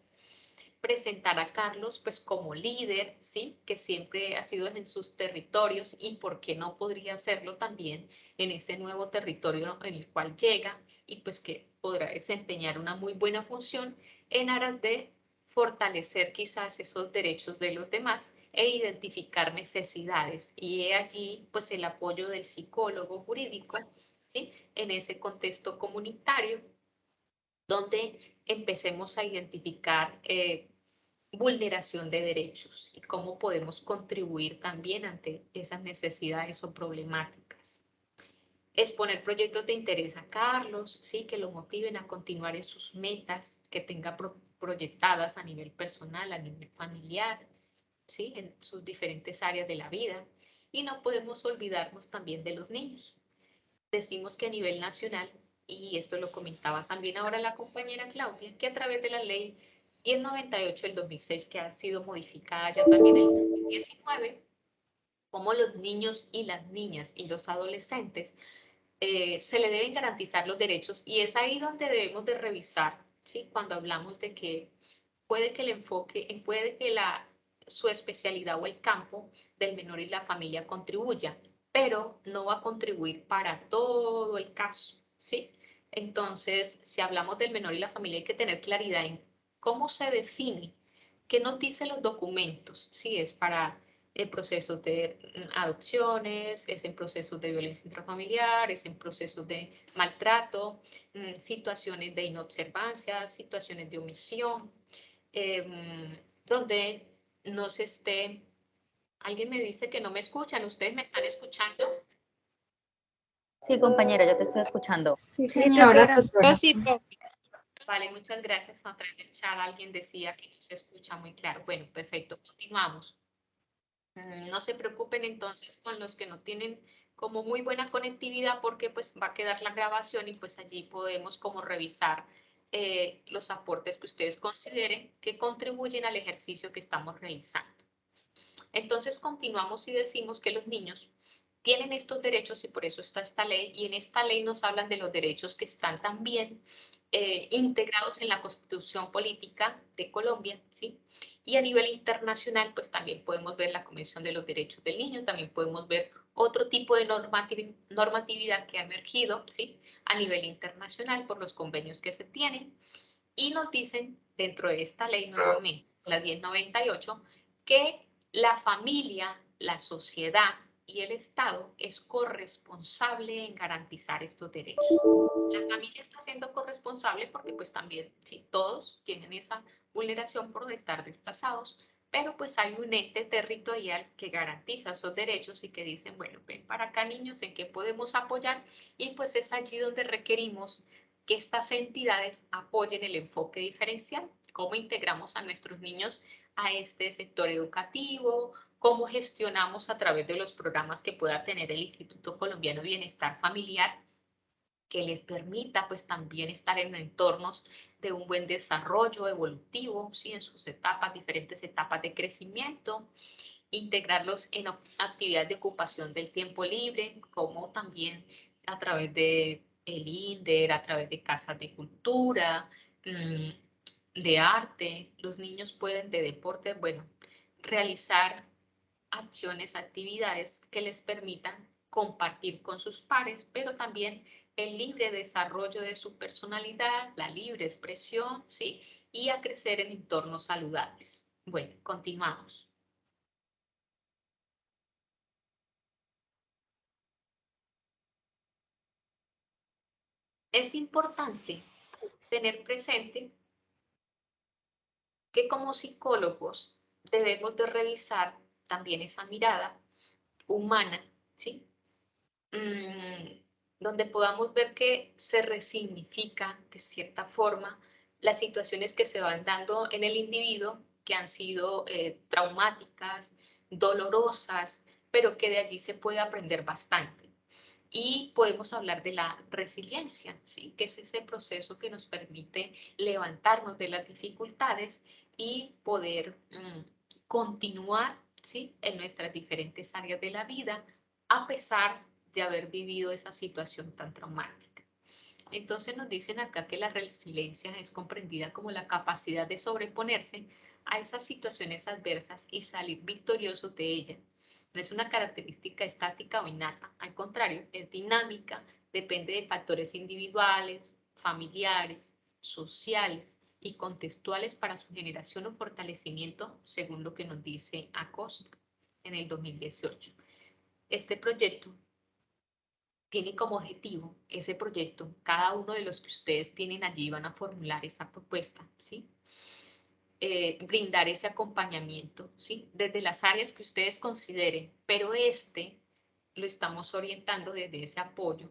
Presentar a Carlos pues como líder, ¿sí? Que siempre ha sido en sus territorios y por qué no podría hacerlo también en ese nuevo territorio en el cual llega y pues que podrá desempeñar una muy buena función en aras de fortalecer quizás esos derechos de los demás e identificar necesidades. Y he allí pues el apoyo del psicólogo jurídico, ¿sí? En ese contexto comunitario donde empecemos a identificar vulneración de derechos y cómo podemos contribuir también ante esas necesidades o problemáticas. Exponer proyectos de interés a Carlos, ¿sí? Que lo motiven a continuar en sus metas, que tenga proyectadas a nivel personal, a nivel familiar, ¿sí? En sus diferentes áreas de la vida. Y no podemos olvidarnos también de los niños. Decimos que a nivel nacional, y esto lo comentaba también ahora la compañera Claudia, que a través de la ley 1098 del 2006, que ha sido modificada ya también en el 2019, como los niños y las niñas y los adolescentes se le deben garantizar los derechos y es ahí donde debemos de revisar, ¿sí? Cuando hablamos de que puede que el enfoque, puede que su especialidad o el campo del menor y la familia contribuya, pero no va a contribuir para todo el caso, ¿sí? Entonces, si hablamos del menor y la familia, hay que tener claridad en cómo se define, qué nos dicen los documentos, si es para el proceso de adopciones, es en procesos de violencia intrafamiliar, es en procesos de maltrato, situaciones de inobservancia, situaciones de omisión, donde no se esté... Alguien me dice que no me escuchan, ¿ustedes me están escuchando? Sí, compañera, yo te estoy escuchando. Sí, Sí, señora. Yo sí, profe. Vale, muchas gracias. A través del chat alguien decía que no se escucha muy claro. Bueno, perfecto, continuamos. No se preocupen entonces con los que no tienen como muy buena conectividad porque pues va a quedar la grabación y pues allí podemos como revisar los aportes que ustedes consideren que contribuyen al ejercicio que estamos realizando. Entonces continuamos y decimos que los niños tienen estos derechos y por eso está esta ley y en esta ley nos hablan de los derechos que están también integrados en la Constitución Política de Colombia, ¿sí? Y a nivel internacional, pues también podemos ver la Convención de los Derechos del Niño, también podemos ver otro tipo de normatividad que ha emergido, ¿sí? A nivel internacional por los convenios que se tienen y nos dicen dentro de esta ley nuevamente, la 1098, que la familia, la sociedad y el Estado es corresponsable en garantizar estos derechos. La familia está siendo corresponsable porque pues también, sí, todos tienen esa vulneración por estar desplazados, pero pues hay un ente territorial que garantiza esos derechos y que dicen, bueno, ven para acá niños, ¿en qué podemos apoyar? Y pues es allí donde requerimos que estas entidades apoyen el enfoque diferencial, cómo integramos a nuestros niños a este sector educativo, cómo gestionamos a través de los programas que pueda tener el Instituto Colombiano de Bienestar Familiar, que les permita pues también estar en entornos de un buen desarrollo evolutivo, ¿sí? En sus etapas, diferentes etapas de crecimiento, integrarlos en actividades de ocupación del tiempo libre, como también a través de el INDER, a través de casas de cultura, de arte. Los niños pueden de deporte, bueno, realizar acciones, actividades que les permitan compartir con sus pares, pero también el libre desarrollo de su personalidad, la libre expresión, ¿sí? Y a crecer en entornos saludables. Bueno, continuamos. Es importante tener presente que como psicólogos debemos de revisar también esa mirada humana, ¿sí? Donde podamos ver que se resignifica de cierta forma las situaciones que se van dando en el individuo que han sido traumáticas, dolorosas, pero que de allí se puede aprender bastante. Y podemos hablar de la resiliencia, ¿sí? Que es ese proceso que nos permite levantarnos de las dificultades y poder continuar, ¿sí? En nuestras diferentes áreas de la vida, a pesar de haber vivido esa situación tan traumática. Entonces nos dicen acá que la resiliencia es comprendida como la capacidad de sobreponerse a esas situaciones adversas y salir victoriosos de ellas. No es una característica estática o innata, al contrario, es dinámica, depende de factores individuales, familiares, sociales y contextuales para su generación o fortalecimiento, según lo que nos dice Acosta en el 2018. Este proyecto tiene como objetivo, ese proyecto, cada uno de los que ustedes tienen allí van a formular esa propuesta, ¿sí? Brindar ese acompañamiento, ¿sí? Desde las áreas que ustedes consideren, pero lo estamos orientando desde ese apoyo,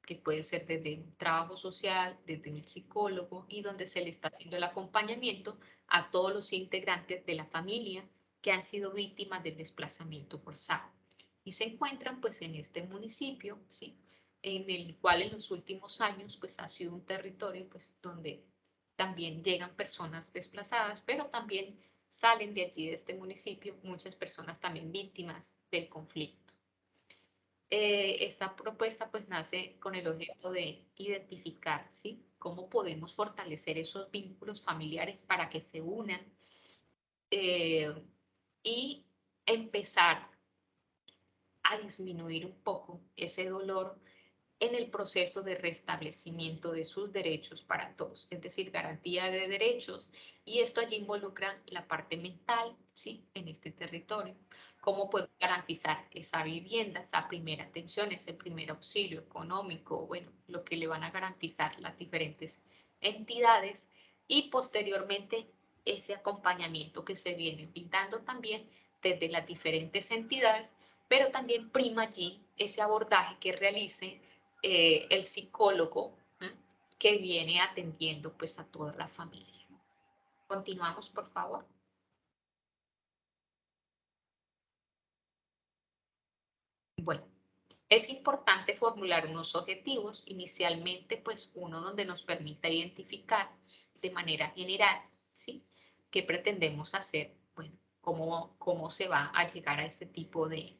que puede ser desde un trabajo social, desde un psicólogo, y donde se le está haciendo el acompañamiento a todos los integrantes de la familia que han sido víctimas del desplazamiento forzado. Y se encuentran pues en este municipio, ¿sí? En el cual en los últimos años pues ha sido un territorio pues donde también llegan personas desplazadas, pero también salen de allí, de este municipio, muchas personas también víctimas del conflicto. Esta propuesta pues nace con el objeto de identificar, ¿sí? Cómo podemos fortalecer esos vínculos familiares para que se unan y empezar a disminuir un poco ese dolor en el proceso de restablecimiento de sus derechos para todos, es decir, garantía de derechos, y esto allí involucra la parte mental, ¿sí? En este territorio, cómo podemos garantizar esa vivienda, esa primera atención, ese primer auxilio económico, bueno, lo que le van a garantizar las diferentes entidades, y posteriormente ese acompañamiento que se viene brindando también desde las diferentes entidades, pero también prima allí ese abordaje que realice el psicólogo que viene atendiendo pues a toda la familia. Continuamos, por favor. Bueno, es importante formular unos objetivos, inicialmente pues uno donde nos permita identificar de manera general, ¿sí? ¿Qué pretendemos hacer? Bueno, cómo se va a llegar a este tipo de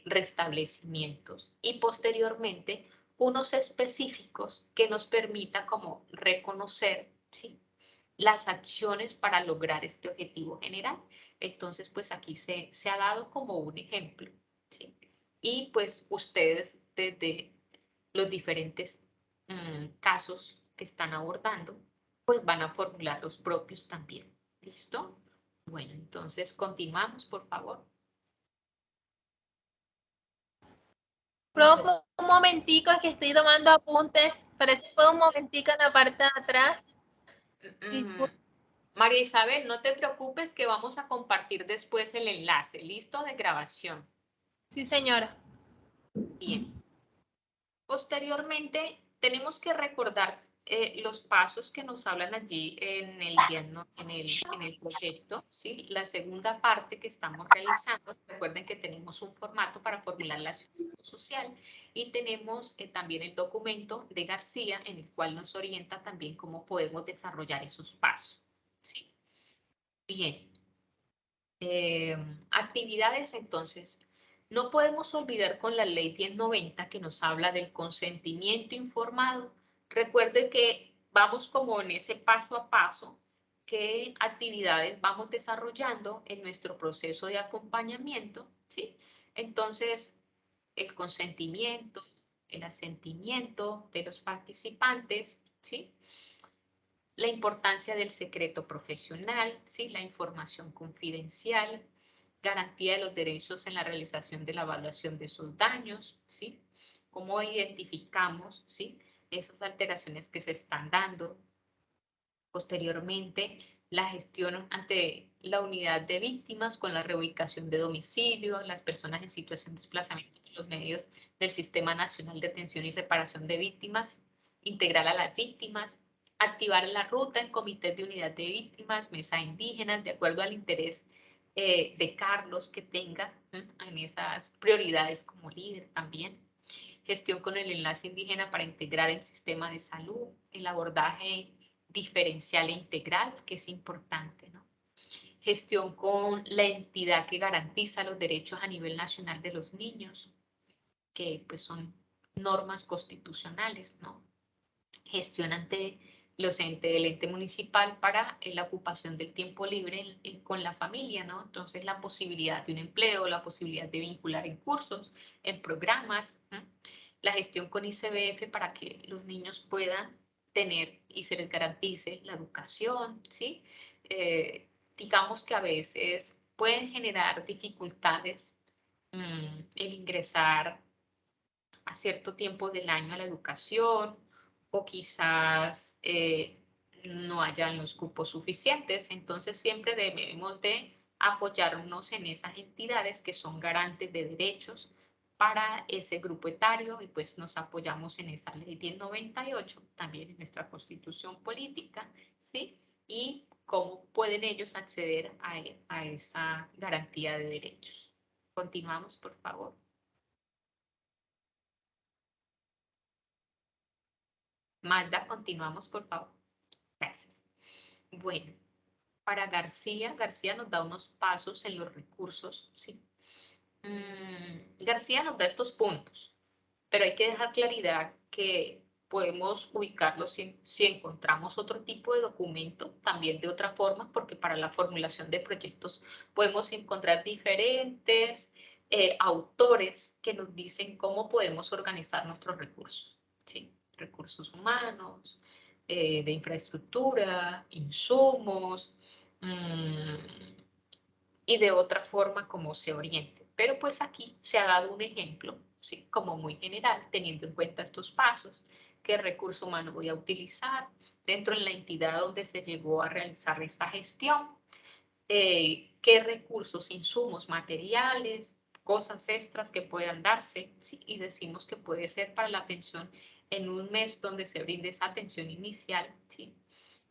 restablecimientos, y posteriormente unos específicos que nos permita como reconocer, ¿sí? Las acciones para lograr este objetivo general. Entonces, pues aquí se ha dado como un ejemplo, ¿sí? Y pues ustedes desde los diferentes casos que están abordando, pues van a formular los propios también. ¿Listo? Bueno, entonces continuamos, por favor. Profe, un momentico, es que estoy tomando apuntes. Parece que un momentico en la parte de atrás. María Isabel, no te preocupes que vamos a compartir después el enlace, ¿listo? De grabación. Sí, señora. Bien. Posteriormente, tenemos que recordar los pasos que nos hablan allí en el proyecto, ¿sí? La segunda parte que estamos realizando, recuerden que tenemos un formato para formular la acción social y tenemos también el documento de García en el cual nos orienta también cómo podemos desarrollar esos pasos, ¿sí? Bien. Actividades, entonces, no podemos olvidar con la ley 1090 que nos habla del consentimiento informado. Recuerde que vamos como en ese paso a paso, qué actividades vamos desarrollando en nuestro proceso de acompañamiento, ¿sí? Entonces, el consentimiento, el asentimiento de los participantes, ¿sí? La importancia del secreto profesional, ¿sí? La información confidencial, garantía de los derechos en la realización de la evaluación de sus daños, ¿sí? Cómo identificamos, ¿sí? Esas alteraciones que se están dando. Posteriormente, la gestión ante la unidad de víctimas con la reubicación de domicilio, las personas en situación de desplazamiento en los medios del Sistema Nacional de Atención y Reparación de Víctimas, integrar a las víctimas, Activar la ruta en comités de unidad de víctimas, mesa indígenas, de acuerdo al interés de Carlos que tenga en esas prioridades como líder también. Gestión con el enlace indígena para integrar el sistema de salud, el abordaje diferencial e integral, que es importante, ¿no? Gestión con la entidad que garantiza los derechos a nivel nacional de los niños, que pues son normas constitucionales, ¿no? Gestión ante los entes del ente municipal para la ocupación del tiempo libre con la familia, ¿no? Entonces la posibilidad de un empleo, la posibilidad de vincular en cursos, en programas, la gestión con ICBF para que los niños puedan tener y se les garantice la educación, ¿sí? Digamos que a veces pueden generar dificultades el ingresar a cierto tiempo del año a la educación o quizás no hayan los cupos suficientes. Entonces siempre debemos de apoyarnos en esas entidades que son garantes de derechos para ese grupo etario y pues nos apoyamos en esa ley 1098, también en nuestra constitución política, ¿sí? Y cómo pueden ellos acceder a esa garantía de derechos. Continuamos, por favor. Magda, continuamos, por favor. Gracias. Bueno, para García nos da unos pasos en los recursos, ¿sí? García nos da estos puntos, pero hay que dejar claridad que podemos ubicarlos si encontramos otro tipo de documento, también de otra forma, porque para la formulación de proyectos podemos encontrar diferentes autores que nos dicen cómo podemos organizar nuestros recursos, ¿sí? Recursos humanos, de infraestructura, insumos, y de otra forma como se oriente. Pero pues aquí se ha dado un ejemplo, ¿sí? Como muy general, teniendo en cuenta estos pasos, qué recurso humano voy a utilizar dentro de la entidad donde se llegó a realizar esta gestión, qué recursos, insumos, materiales, cosas extras que puedan darse, ¿sí? Y decimos que puede ser para la atención en un mes donde se brinde esa atención inicial, ¿sí?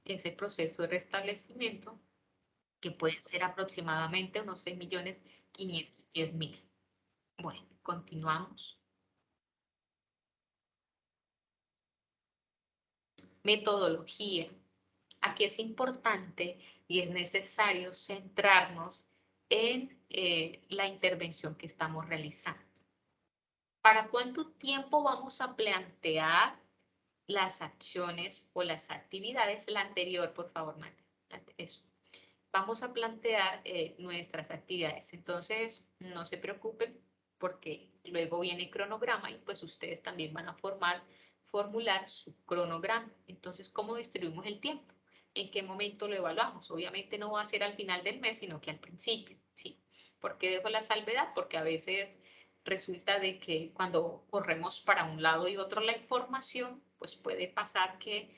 Ese proceso de restablecimiento, que pueden ser aproximadamente unos 6.510.000. Bueno, continuamos. Metodología. Aquí es importante y es necesario centrarnos en la intervención que estamos realizando. ¿Para cuánto tiempo vamos a plantear las acciones o las actividades? La anterior, por favor, Marta. Eso. Vamos a plantear nuestras actividades. Entonces, no se preocupen porque luego viene el cronograma y pues ustedes también van a formular su cronograma. Entonces, ¿cómo distribuimos el tiempo? ¿En qué momento lo evaluamos? Obviamente no va a ser al final del mes, sino que al principio, ¿sí? ¿Por qué dejo la salvedad? Porque a veces resulta de que cuando corremos para un lado y otro la información, pues puede pasar que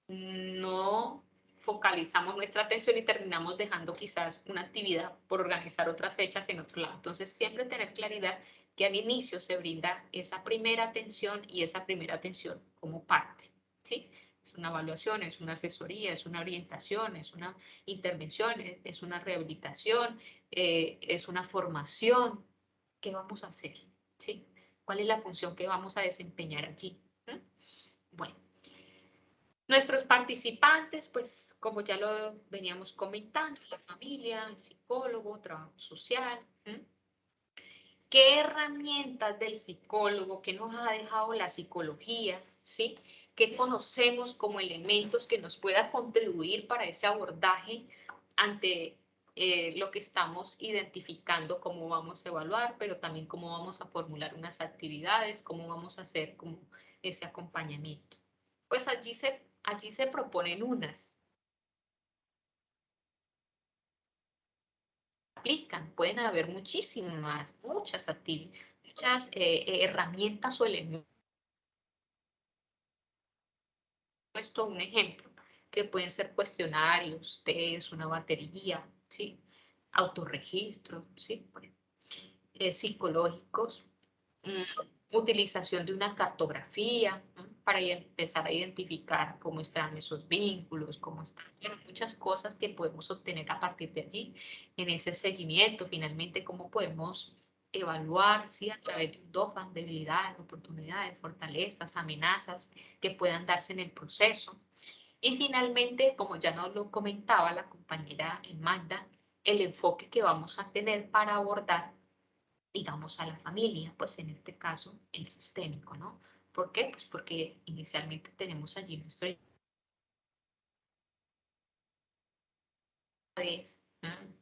no focalizamos nuestra atención y terminamos dejando quizás una actividad por organizar otras fechas en otro lado. Entonces, siempre tener claridad que al inicio se brinda esa primera atención y esa primera atención como parte, ¿sí? Es una evaluación, es una asesoría, es una orientación, es una intervención, es una rehabilitación, es una formación. ¿Qué vamos a hacer? ¿Sí? ¿Cuál es la función que vamos a desempeñar allí? Bueno. Nuestros participantes, pues como ya lo veníamos comentando, la familia, el psicólogo, trabajo social. ¿Qué herramientas del psicólogo que nos ha dejado la psicología, ¿sí? ¿Qué conocemos como elementos que nos pueda contribuir para ese abordaje ante lo que estamos identificando, cómo vamos a evaluar, pero también cómo vamos a formular unas actividades, cómo vamos a hacer como ese acompañamiento? Pues allí se proponen unas. Aplican, pueden haber muchísimas, muchas actividades, muchas herramientas o elementos. Esto un ejemplo, que pueden ser cuestionarios, test, una batería, ¿sí? Autorregistro, ¿sí? Bueno, psicológicos, utilización de una cartografía, ¿no? Para empezar a identificar cómo están esos vínculos, cómo están, bueno, muchas cosas que podemos obtener a partir de allí, en ese seguimiento, finalmente, cómo podemos evaluar, ¿sí? A través de un DOFAN, debilidades, oportunidades, fortalezas, amenazas que puedan darse en el proceso. Y finalmente, como ya nos lo comentaba la compañera Magda, el enfoque que vamos a tener para abordar, digamos, a la familia, pues en este caso el sistémico, ¿no? ¿Por qué? Pues porque inicialmente tenemos allí nuestro...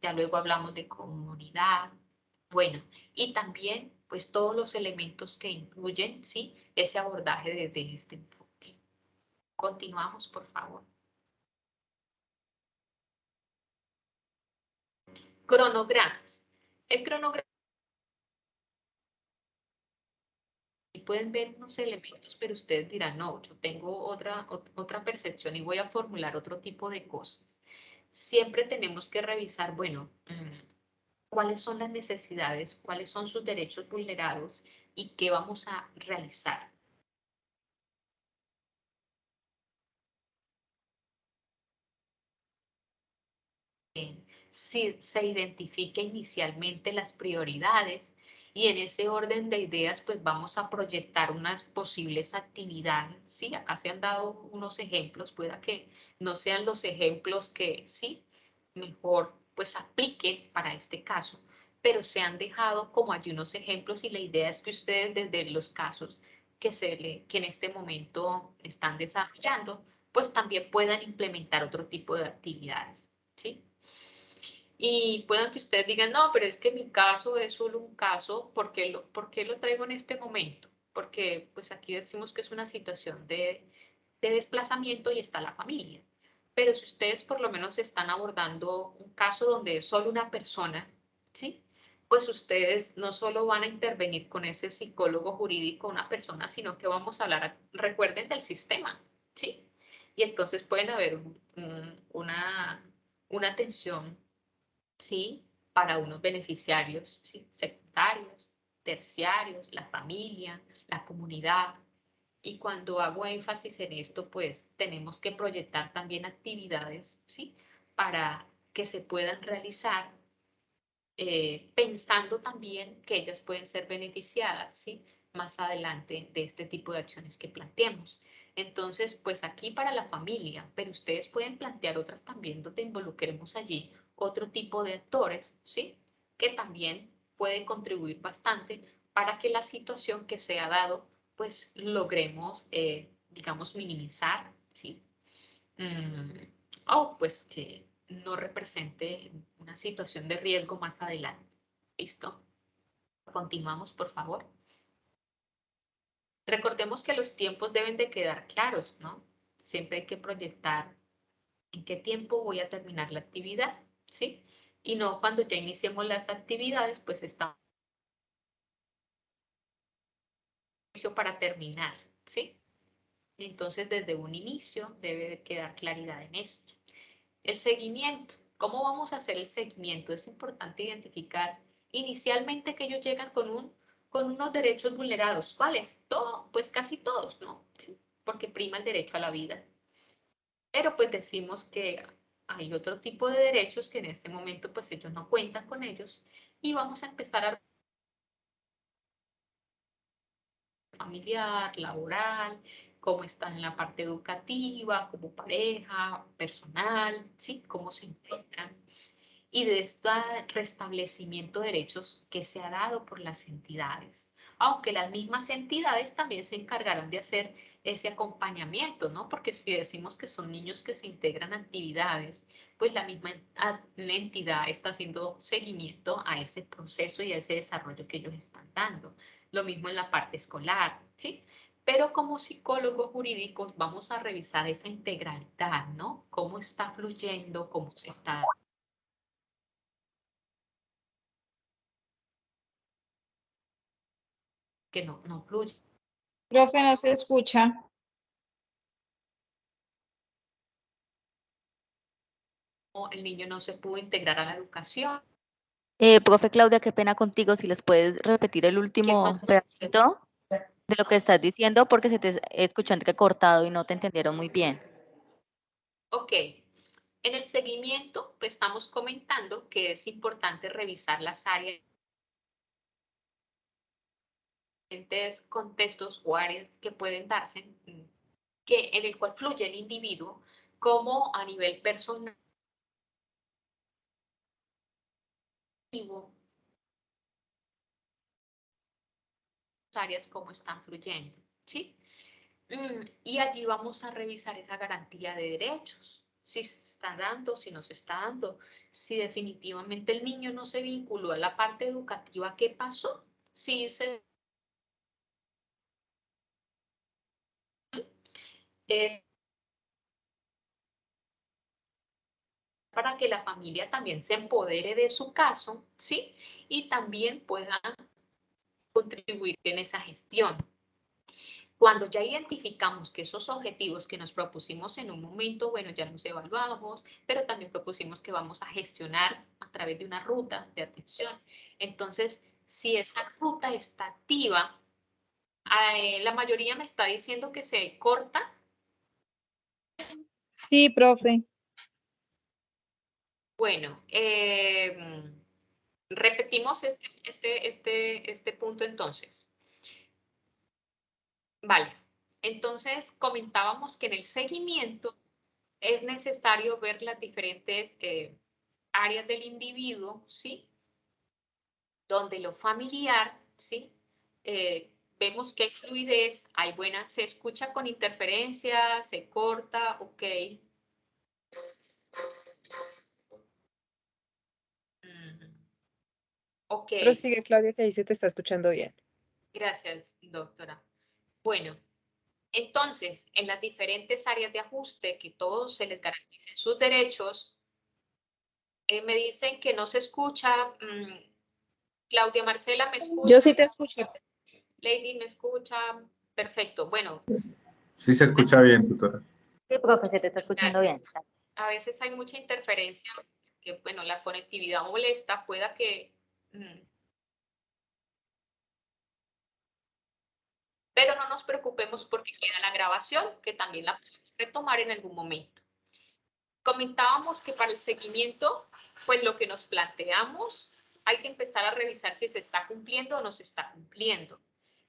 Ya luego hablamos de comunidad, bueno, y también pues todos los elementos que incluyen, ¿sí? Ese abordaje desde este enfoque. Continuamos, por favor. Cronogramas. El cronograma, y pueden ver unos elementos, pero ustedes dirán, no, yo tengo otra percepción y voy a formular otro tipo de cosas. Siempre tenemos que revisar, bueno, cuáles son las necesidades, cuáles son sus derechos vulnerados y qué vamos a realizar. Si se identifica inicialmente las prioridades y en ese orden de ideas pues vamos a proyectar unas posibles actividades, ¿sí? Acá se han dado unos ejemplos, pueda que no sean los ejemplos que sí, mejor pues apliquen para este caso, pero se han dejado como hay unos ejemplos y la idea es que ustedes desde los casos que en este momento están desarrollando, pues también puedan implementar otro tipo de actividades, ¿sí? Y puedan que ustedes digan, no, pero es que mi caso es solo un caso, ¿por qué lo traigo en este momento? Porque pues aquí decimos que es una situación de desplazamiento y está la familia. Pero si ustedes por lo menos están abordando un caso donde es solo una persona, ¿sí? Pues ustedes no solo van a intervenir con ese psicólogo jurídico, una persona, sino que vamos a hablar, recuerden, del sistema, ¿sí? Y entonces pueden haber una atención, ¿sí? Para unos beneficiarios, ¿sí? Secundarios, terciarios, la familia, la comunidad. Y cuando hago énfasis en esto, pues tenemos que proyectar también actividades, ¿sí? Para que se puedan realizar, pensando también que ellas pueden ser beneficiadas, ¿sí? Más adelante de este tipo de acciones que planteemos. Entonces, pues aquí para la familia, pero ustedes pueden plantear otras también donde involucremos allí otro tipo de actores, ¿sí? Que también pueden contribuir bastante para que la situación que se ha dado, pues logremos, digamos, minimizar, ¿sí? O pues que no represente una situación de riesgo más adelante. ¿Listo? Continuamos, por favor. Recordemos que los tiempos deben de quedar claros, ¿no? Siempre hay que proyectar en qué tiempo voy a terminar la actividad, ¿sí? Y no cuando ya iniciemos las actividades, pues está para terminar, ¿sí? Entonces, desde un inicio debe de quedar claridad en esto. El seguimiento. ¿Cómo vamos a hacer el seguimiento? Es importante identificar inicialmente que ellos llegan con unos derechos vulnerados. ¿Cuáles? Todo, pues casi todos, ¿no? Sí, porque prima el derecho a la vida. Pero pues decimos que hay otro tipo de derechos que en este momento pues ellos no cuentan con ellos y vamos a empezar a familiar, laboral, cómo están en la parte educativa, como pareja, personal, ¿sí? Cómo se encuentran. Y de este restablecimiento de derechos que se ha dado por las entidades. Aunque las mismas entidades también se encargarán de hacer ese acompañamiento, ¿no? Porque si decimos que son niños que se integran a actividades, pues la misma entidad está haciendo seguimiento a ese proceso y a ese desarrollo que ellos están dando. Lo mismo en la parte escolar, ¿sí? Pero como psicólogos jurídicos vamos a revisar esa integralidad, ¿no? Cómo está fluyendo, cómo se está... que no fluye. Profe, no se escucha. O el niño no se pudo integrar a la educación. Profe Claudia, qué pena contigo, si les puedes repetir el último pedacito. De lo que estás diciendo, porque se te escuchando que cortado y no te entendieron muy bien. Ok. En el seguimiento, pues estamos comentando que es importante revisar las áreas, diferentes contextos o áreas que pueden darse, en el cual fluye el individuo, como a nivel personal, áreas como están fluyendo, ¿sí? Y allí vamos a revisar esa garantía de derechos, si se está dando, si no se está dando, si definitivamente el niño no se vinculó a la parte educativa, ¿qué pasó? Si se... para que la familia también se empodere de su caso, ¿sí? Y también pueda contribuir en esa gestión. Cuando ya identificamos que esos objetivos que nos propusimos en un momento, bueno, ya los evaluamos, pero también propusimos que vamos a gestionar a través de una ruta de atención. Entonces, si esa ruta está activa, la mayoría me está diciendo que se corta. Sí, profe. Bueno, repetimos este punto entonces. Vale, entonces comentábamos que en el seguimiento es necesario ver las diferentes áreas del individuo, ¿sí? Donde lo familiar, ¿sí? Vemos que hay fluidez, hay buena, se escucha con interferencia, se corta, ok. Ok, Prosigue, Claudia, que ahí se te está escuchando bien. gracias, doctora. Bueno, entonces, en las diferentes áreas de ajuste, que todos se les garanticen sus derechos, me dicen que no se escucha. Claudia Marcela, ¿me escucha? Yo sí te escucho. Lady, ¿me escucha? Perfecto. Bueno, Sí se escucha bien, tutora. Sí, profe, se te está escuchando gracias. bien. A veces hay mucha interferencia, que bueno, la conectividad molesta, pueda que... pero no nos preocupemos porque queda la grabación, que también la podemos retomar en algún momento. Comentábamos que para el seguimiento, pues lo que nos planteamos, hay que empezar a revisar si se está cumpliendo o no se está cumpliendo.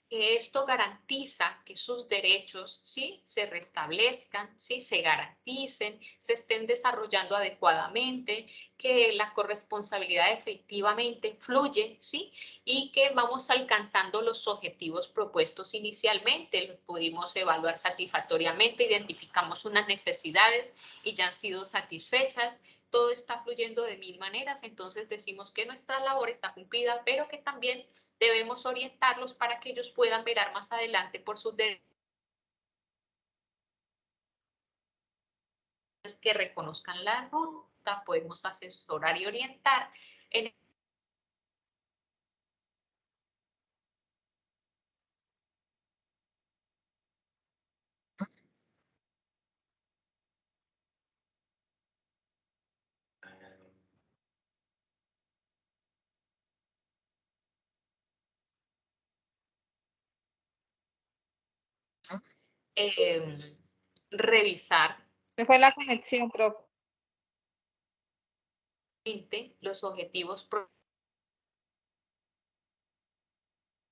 Que esto garantiza que sus derechos, ¿sí? Se restablezcan, ¿sí? Se garanticen, se estén desarrollando adecuadamente, que la corresponsabilidad efectivamente fluye, ¿sí? Y que vamos alcanzando los objetivos propuestos inicialmente, los pudimos evaluar satisfactoriamente, identificamos unas necesidades y ya han sido satisfechas, todo está fluyendo de mil maneras, entonces decimos que nuestra labor está cumplida, pero que también debemos orientarlos para que ellos puedan velar más adelante por sus derechos, que reconozcan la ruta, podemos asesorar y orientar en revisar Me fue la conexión, profe. los objetivos,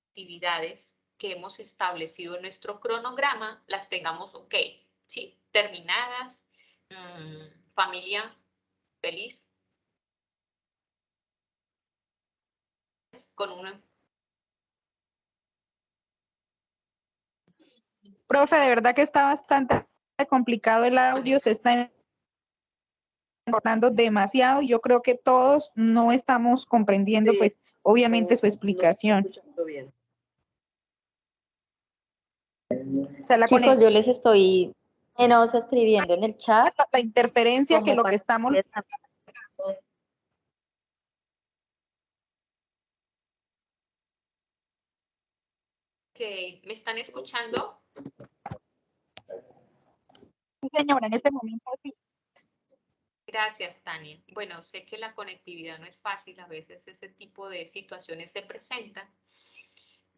actividades que hemos establecido en nuestro cronograma, las tengamos ok, ¿sí? Terminadas, familia feliz, con un Profe, de verdad que está bastante complicado el audio, se está importando demasiado. Yo creo que todos no estamos comprendiendo, pues, obviamente su explicación. O sea, Chicos, yo les estoy escribiendo en el chat. la interferencia que lo que estamos... ¿me están escuchando? Señora, en este momento sí. Gracias, Tania. Bueno, sé que la conectividad no es fácil, a veces ese tipo de situaciones se presentan.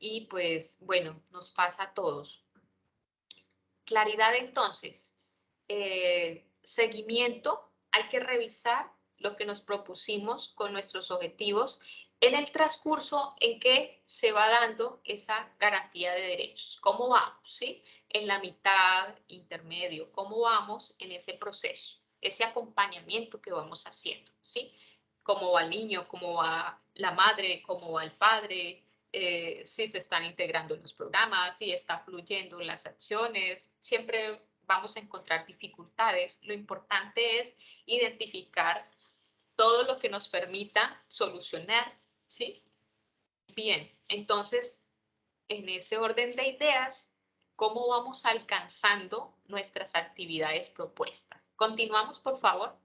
y pues bueno, nos pasa a todos. Claridad entonces, seguimiento, hay que revisar lo que nos propusimos con nuestros objetivos en el transcurso en que se va dando esa garantía de derechos. ¿Cómo vamos? ¿Sí? En la mitad, intermedio, ¿cómo vamos en ese proceso? Ese acompañamiento que vamos haciendo, ¿sí? ¿Cómo va el niño? ¿Cómo va la madre? ¿Cómo va el padre? Si se están integrando en los programas, si está fluyendo en las acciones. Siempre vamos a encontrar dificultades. Lo importante es identificar todo lo que nos permita solucionar, ¿sí? Bien, entonces, en ese orden de ideas, ¿cómo vamos alcanzando nuestras actividades propuestas? Continuamos, por favor.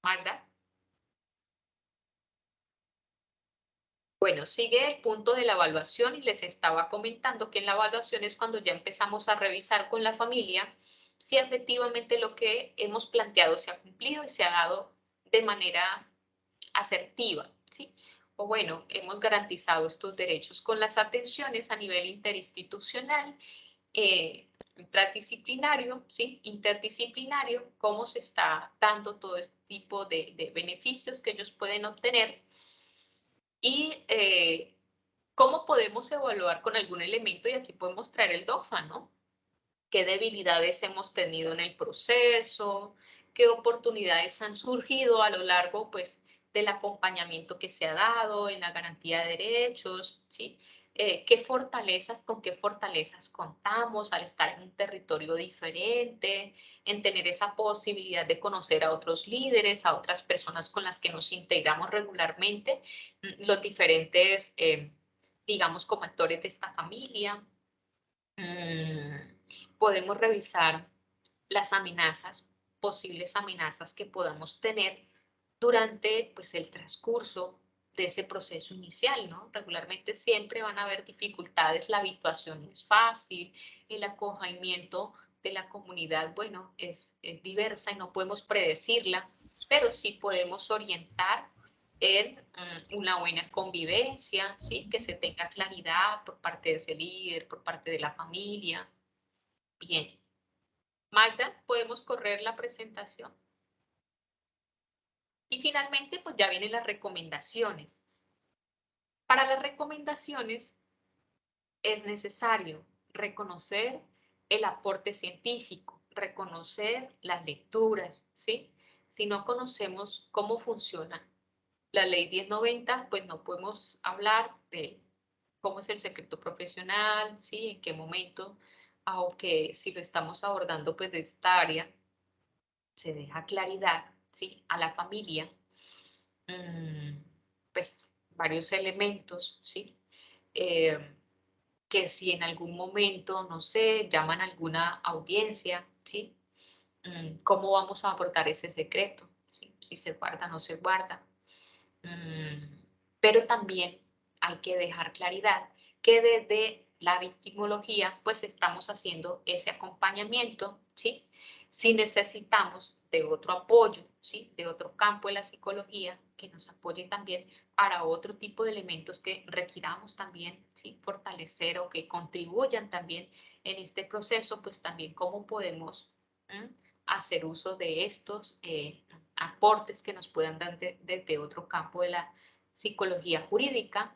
Magda. Bueno, sigue el punto de la evaluación y les estaba comentando que en la evaluación es cuando ya empezamos a revisar con la familia si efectivamente lo que hemos planteado se ha cumplido y se ha dado de manera asertiva, ¿sí? O bueno, hemos garantizado estos derechos con las atenciones a nivel interinstitucional, intradisciplinario, ¿sí? Interdisciplinario, cómo se está dando todo este tipo de beneficios que ellos pueden obtener. Y cómo podemos evaluar con algún elemento, y aquí podemos traer el DOFA, ¿no? ¿Qué debilidades hemos tenido en el proceso? ¿Qué oportunidades han surgido a lo largo, pues, del acompañamiento que se ha dado en la garantía de derechos? ¿Sí? Con qué fortalezas contamos al estar en un territorio diferente, en tener esa posibilidad de conocer a otros líderes, a otras personas con las que nos integramos regularmente, los diferentes, digamos, como actores de esta familia. Podemos revisar las amenazas, posibles amenazas que podamos tener durante, pues, el transcurso de ese proceso inicial, ¿no? Regularmente siempre van a haber dificultades, la habituación no es fácil, el acogimiento de la comunidad, bueno, es diversa y no podemos predecirla, pero sí podemos orientar en una buena convivencia, ¿sí? Que se tenga claridad por parte de ese líder, por parte de la familia. Bien. Magda, podemos correr la presentación. Y finalmente, pues ya vienen las recomendaciones. Para las recomendaciones es necesario reconocer el aporte científico, reconocer las lecturas, ¿sí? Si no conocemos cómo funciona la ley 1090, pues no podemos hablar de cómo es el secreto profesional, ¿sí? En qué momento, aunque si lo estamos abordando pues de esta área, se deja claridad, ¿sí? A la familia, pues varios elementos, ¿sí? Que si en algún momento, no sé, llaman a alguna audiencia, ¿sí? ¿Cómo vamos a abordar ese secreto? ¿Sí? Si se guarda, no se guarda. Pero también hay que dejar claridad que desde la victimología pues estamos haciendo ese acompañamiento, ¿sí? Si necesitamos de otro apoyo, ¿sí? De otro campo de la psicología que nos apoye también para otro tipo de elementos que requiramos también, ¿sí? Fortalecer o que contribuyan también en este proceso, pues también cómo podemos hacer uso de estos aportes que nos puedan dar desde otro campo de la psicología jurídica,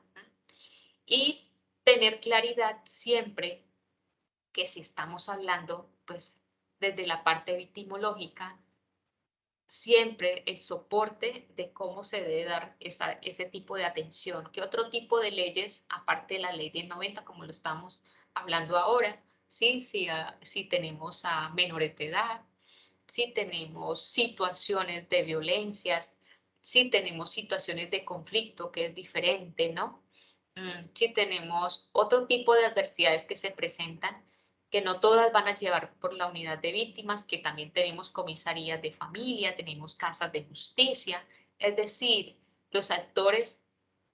y tener claridad siempre que si estamos hablando, pues desde la parte victimológica, siempre el soporte de cómo se debe dar ese tipo de atención. ¿Qué otro tipo de leyes, aparte de la ley 1090, como lo estamos hablando ahora? Sí, si tenemos a menores de edad, si tenemos situaciones de violencias, si tenemos situaciones de conflicto, que es diferente, ¿no? Si tenemos otro tipo de adversidades que se presentan, que no todas van a llevar por la unidad de víctimas, que también tenemos comisarías de familia, tenemos casas de justicia, es decir, los actores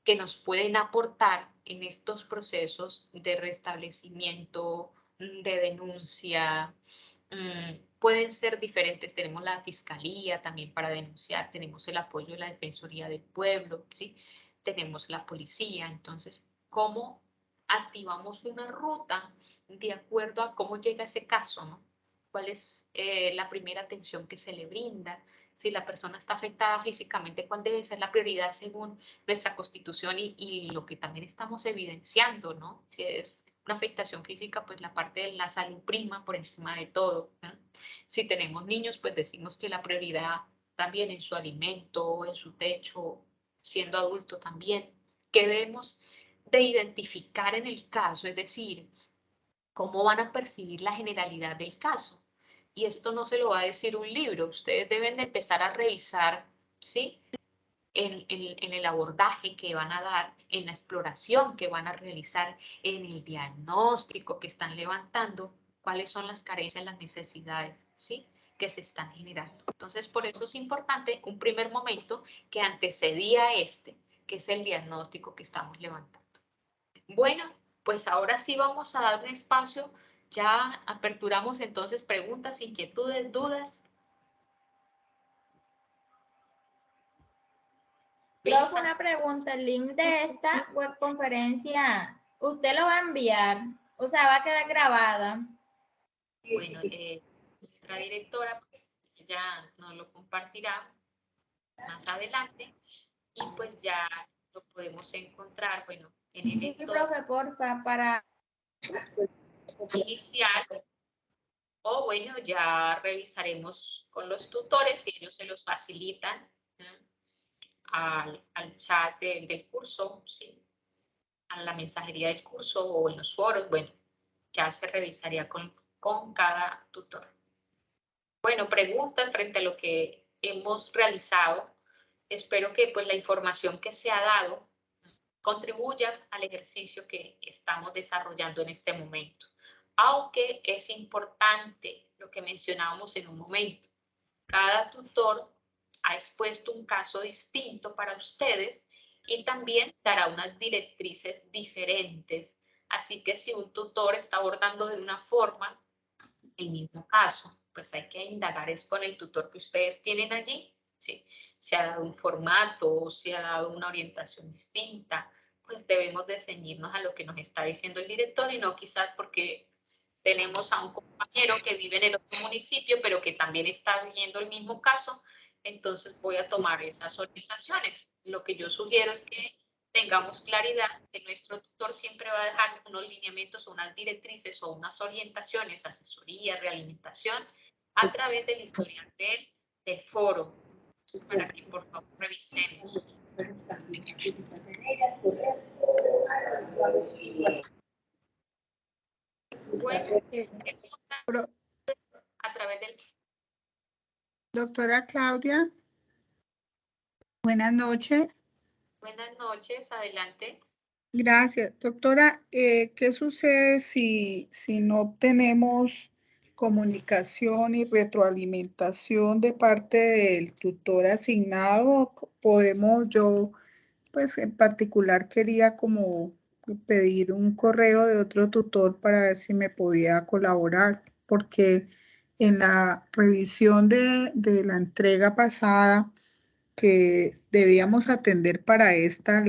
que nos pueden aportar en estos procesos de restablecimiento, de denuncia, pueden ser diferentes. Tenemos la fiscalía también para denunciar, tenemos el apoyo de la Defensoría del Pueblo, ¿sí? Tenemos la policía. Entonces, ¿cómo activamos una ruta de acuerdo a cómo llega ese caso, ¿no? ¿Cuál es la primera atención que se le brinda? Si la persona está afectada físicamente, ¿cuál debe ser la prioridad según nuestra Constitución y lo que también estamos evidenciando, ¿no? Si es una afectación física, pues la parte de la salud prima por encima de todo, ¿no? Si tenemos niños, pues decimos que la prioridad también en su alimento, en su techo, siendo adulto también. ¿Qué debemos de identificar en el caso? Es decir, ¿cómo van a percibir la generalidad del caso? Y esto no se lo va a decir un libro. Ustedes deben de empezar a revisar, ¿sí? En el abordaje que van a dar, en la exploración que van a realizar, en el diagnóstico que están levantando, cuáles son las carencias, las necesidades, ¿sí? Que se están generando. Entonces, por eso es importante un primer momento que antecedía que es el diagnóstico que estamos levantando. Bueno, pues ahora sí vamos a dar un espacio. Ya aperturamos entonces preguntas, inquietudes, dudas. Profe, una pregunta, el link de esta webconferencia, ¿usted lo va a enviar? O sea, va a quedar grabada. Bueno, nuestra directora pues ya nos lo compartirá más adelante y pues ya lo podemos encontrar, bueno, en el Sí, entorno profe, porfa, para... inicial o bueno, ya revisaremos con los tutores si ellos se los facilitan, ¿no? al chat del curso, ¿sí? A la mensajería del curso o en los foros, bueno, ya se revisaría con cada tutor. Bueno, preguntas frente a lo que hemos realizado. Espero que pues la información que se ha dado contribuya al ejercicio que estamos desarrollando en este momento. Aunque es importante lo que mencionábamos en un momento. Cada tutor ha expuesto un caso distinto para ustedes y también dará unas directrices diferentes. Así que si un tutor está abordando de una forma el mismo caso, pues hay que indagar es con el tutor que ustedes tienen allí, ¿sí? Si ha dado un formato, si ha dado una orientación distinta, pues debemos de ceñirnos a lo que nos está diciendo el director y no quizás porque tenemos a un compañero que vive en el otro municipio, pero que también está viviendo el mismo caso, entonces voy a tomar esas orientaciones. Lo que yo sugiero es que tengamos claridad que nuestro tutor siempre va a dejar unos lineamientos, unas directrices o unas orientaciones, asesoría, realimentación, a través del historial del foro, para que por favor revisemos. Bueno, a través del... Doctora Claudia, buenas noches. Buenas noches, adelante. Gracias. Doctora, ¿qué sucede si no obtenemos comunicación y retroalimentación de parte del tutor asignado? Yo, pues en particular quería como pedir un correo de otro tutor para ver si me podía colaborar, porque en la revisión de la entrega pasada, que debíamos atender para esta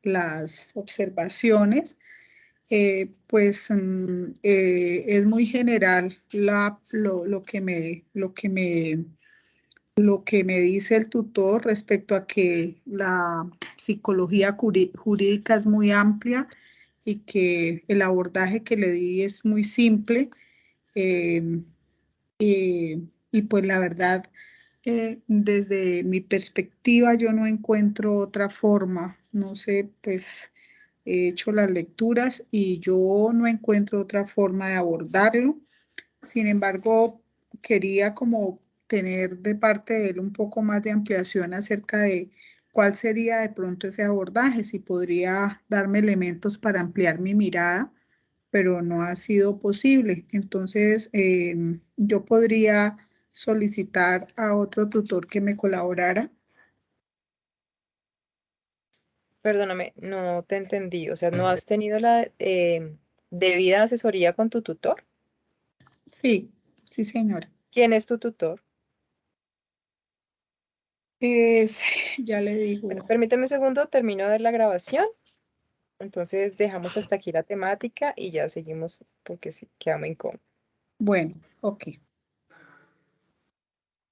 las observaciones, es muy general lo que me dice el tutor respecto a que la psicología jurídica es muy amplia y que el abordaje que le di es muy simple. eh, y pues la verdad, desde mi perspectiva, yo no encuentro otra forma. No sé, pues he hecho las lecturas y yo no encuentro otra forma de abordarlo. Sin embargo, quería como tener de parte de él un poco más de ampliación acerca de cuál sería de pronto ese abordaje, si podría darme elementos para ampliar mi mirada, pero no ha sido posible. Entonces, yo podría solicitar a otro tutor que me colaborara. Perdóname, no te entendí. O sea, ¿no has tenido la debida asesoría con tu tutor? Sí, sí, señora. ¿Quién es tu tutor? Ya le digo. Bueno, permíteme un segundo, termino de la grabación. Entonces dejamos hasta aquí la temática y ya seguimos porque sí, queda muy incómodo. Bueno, ok.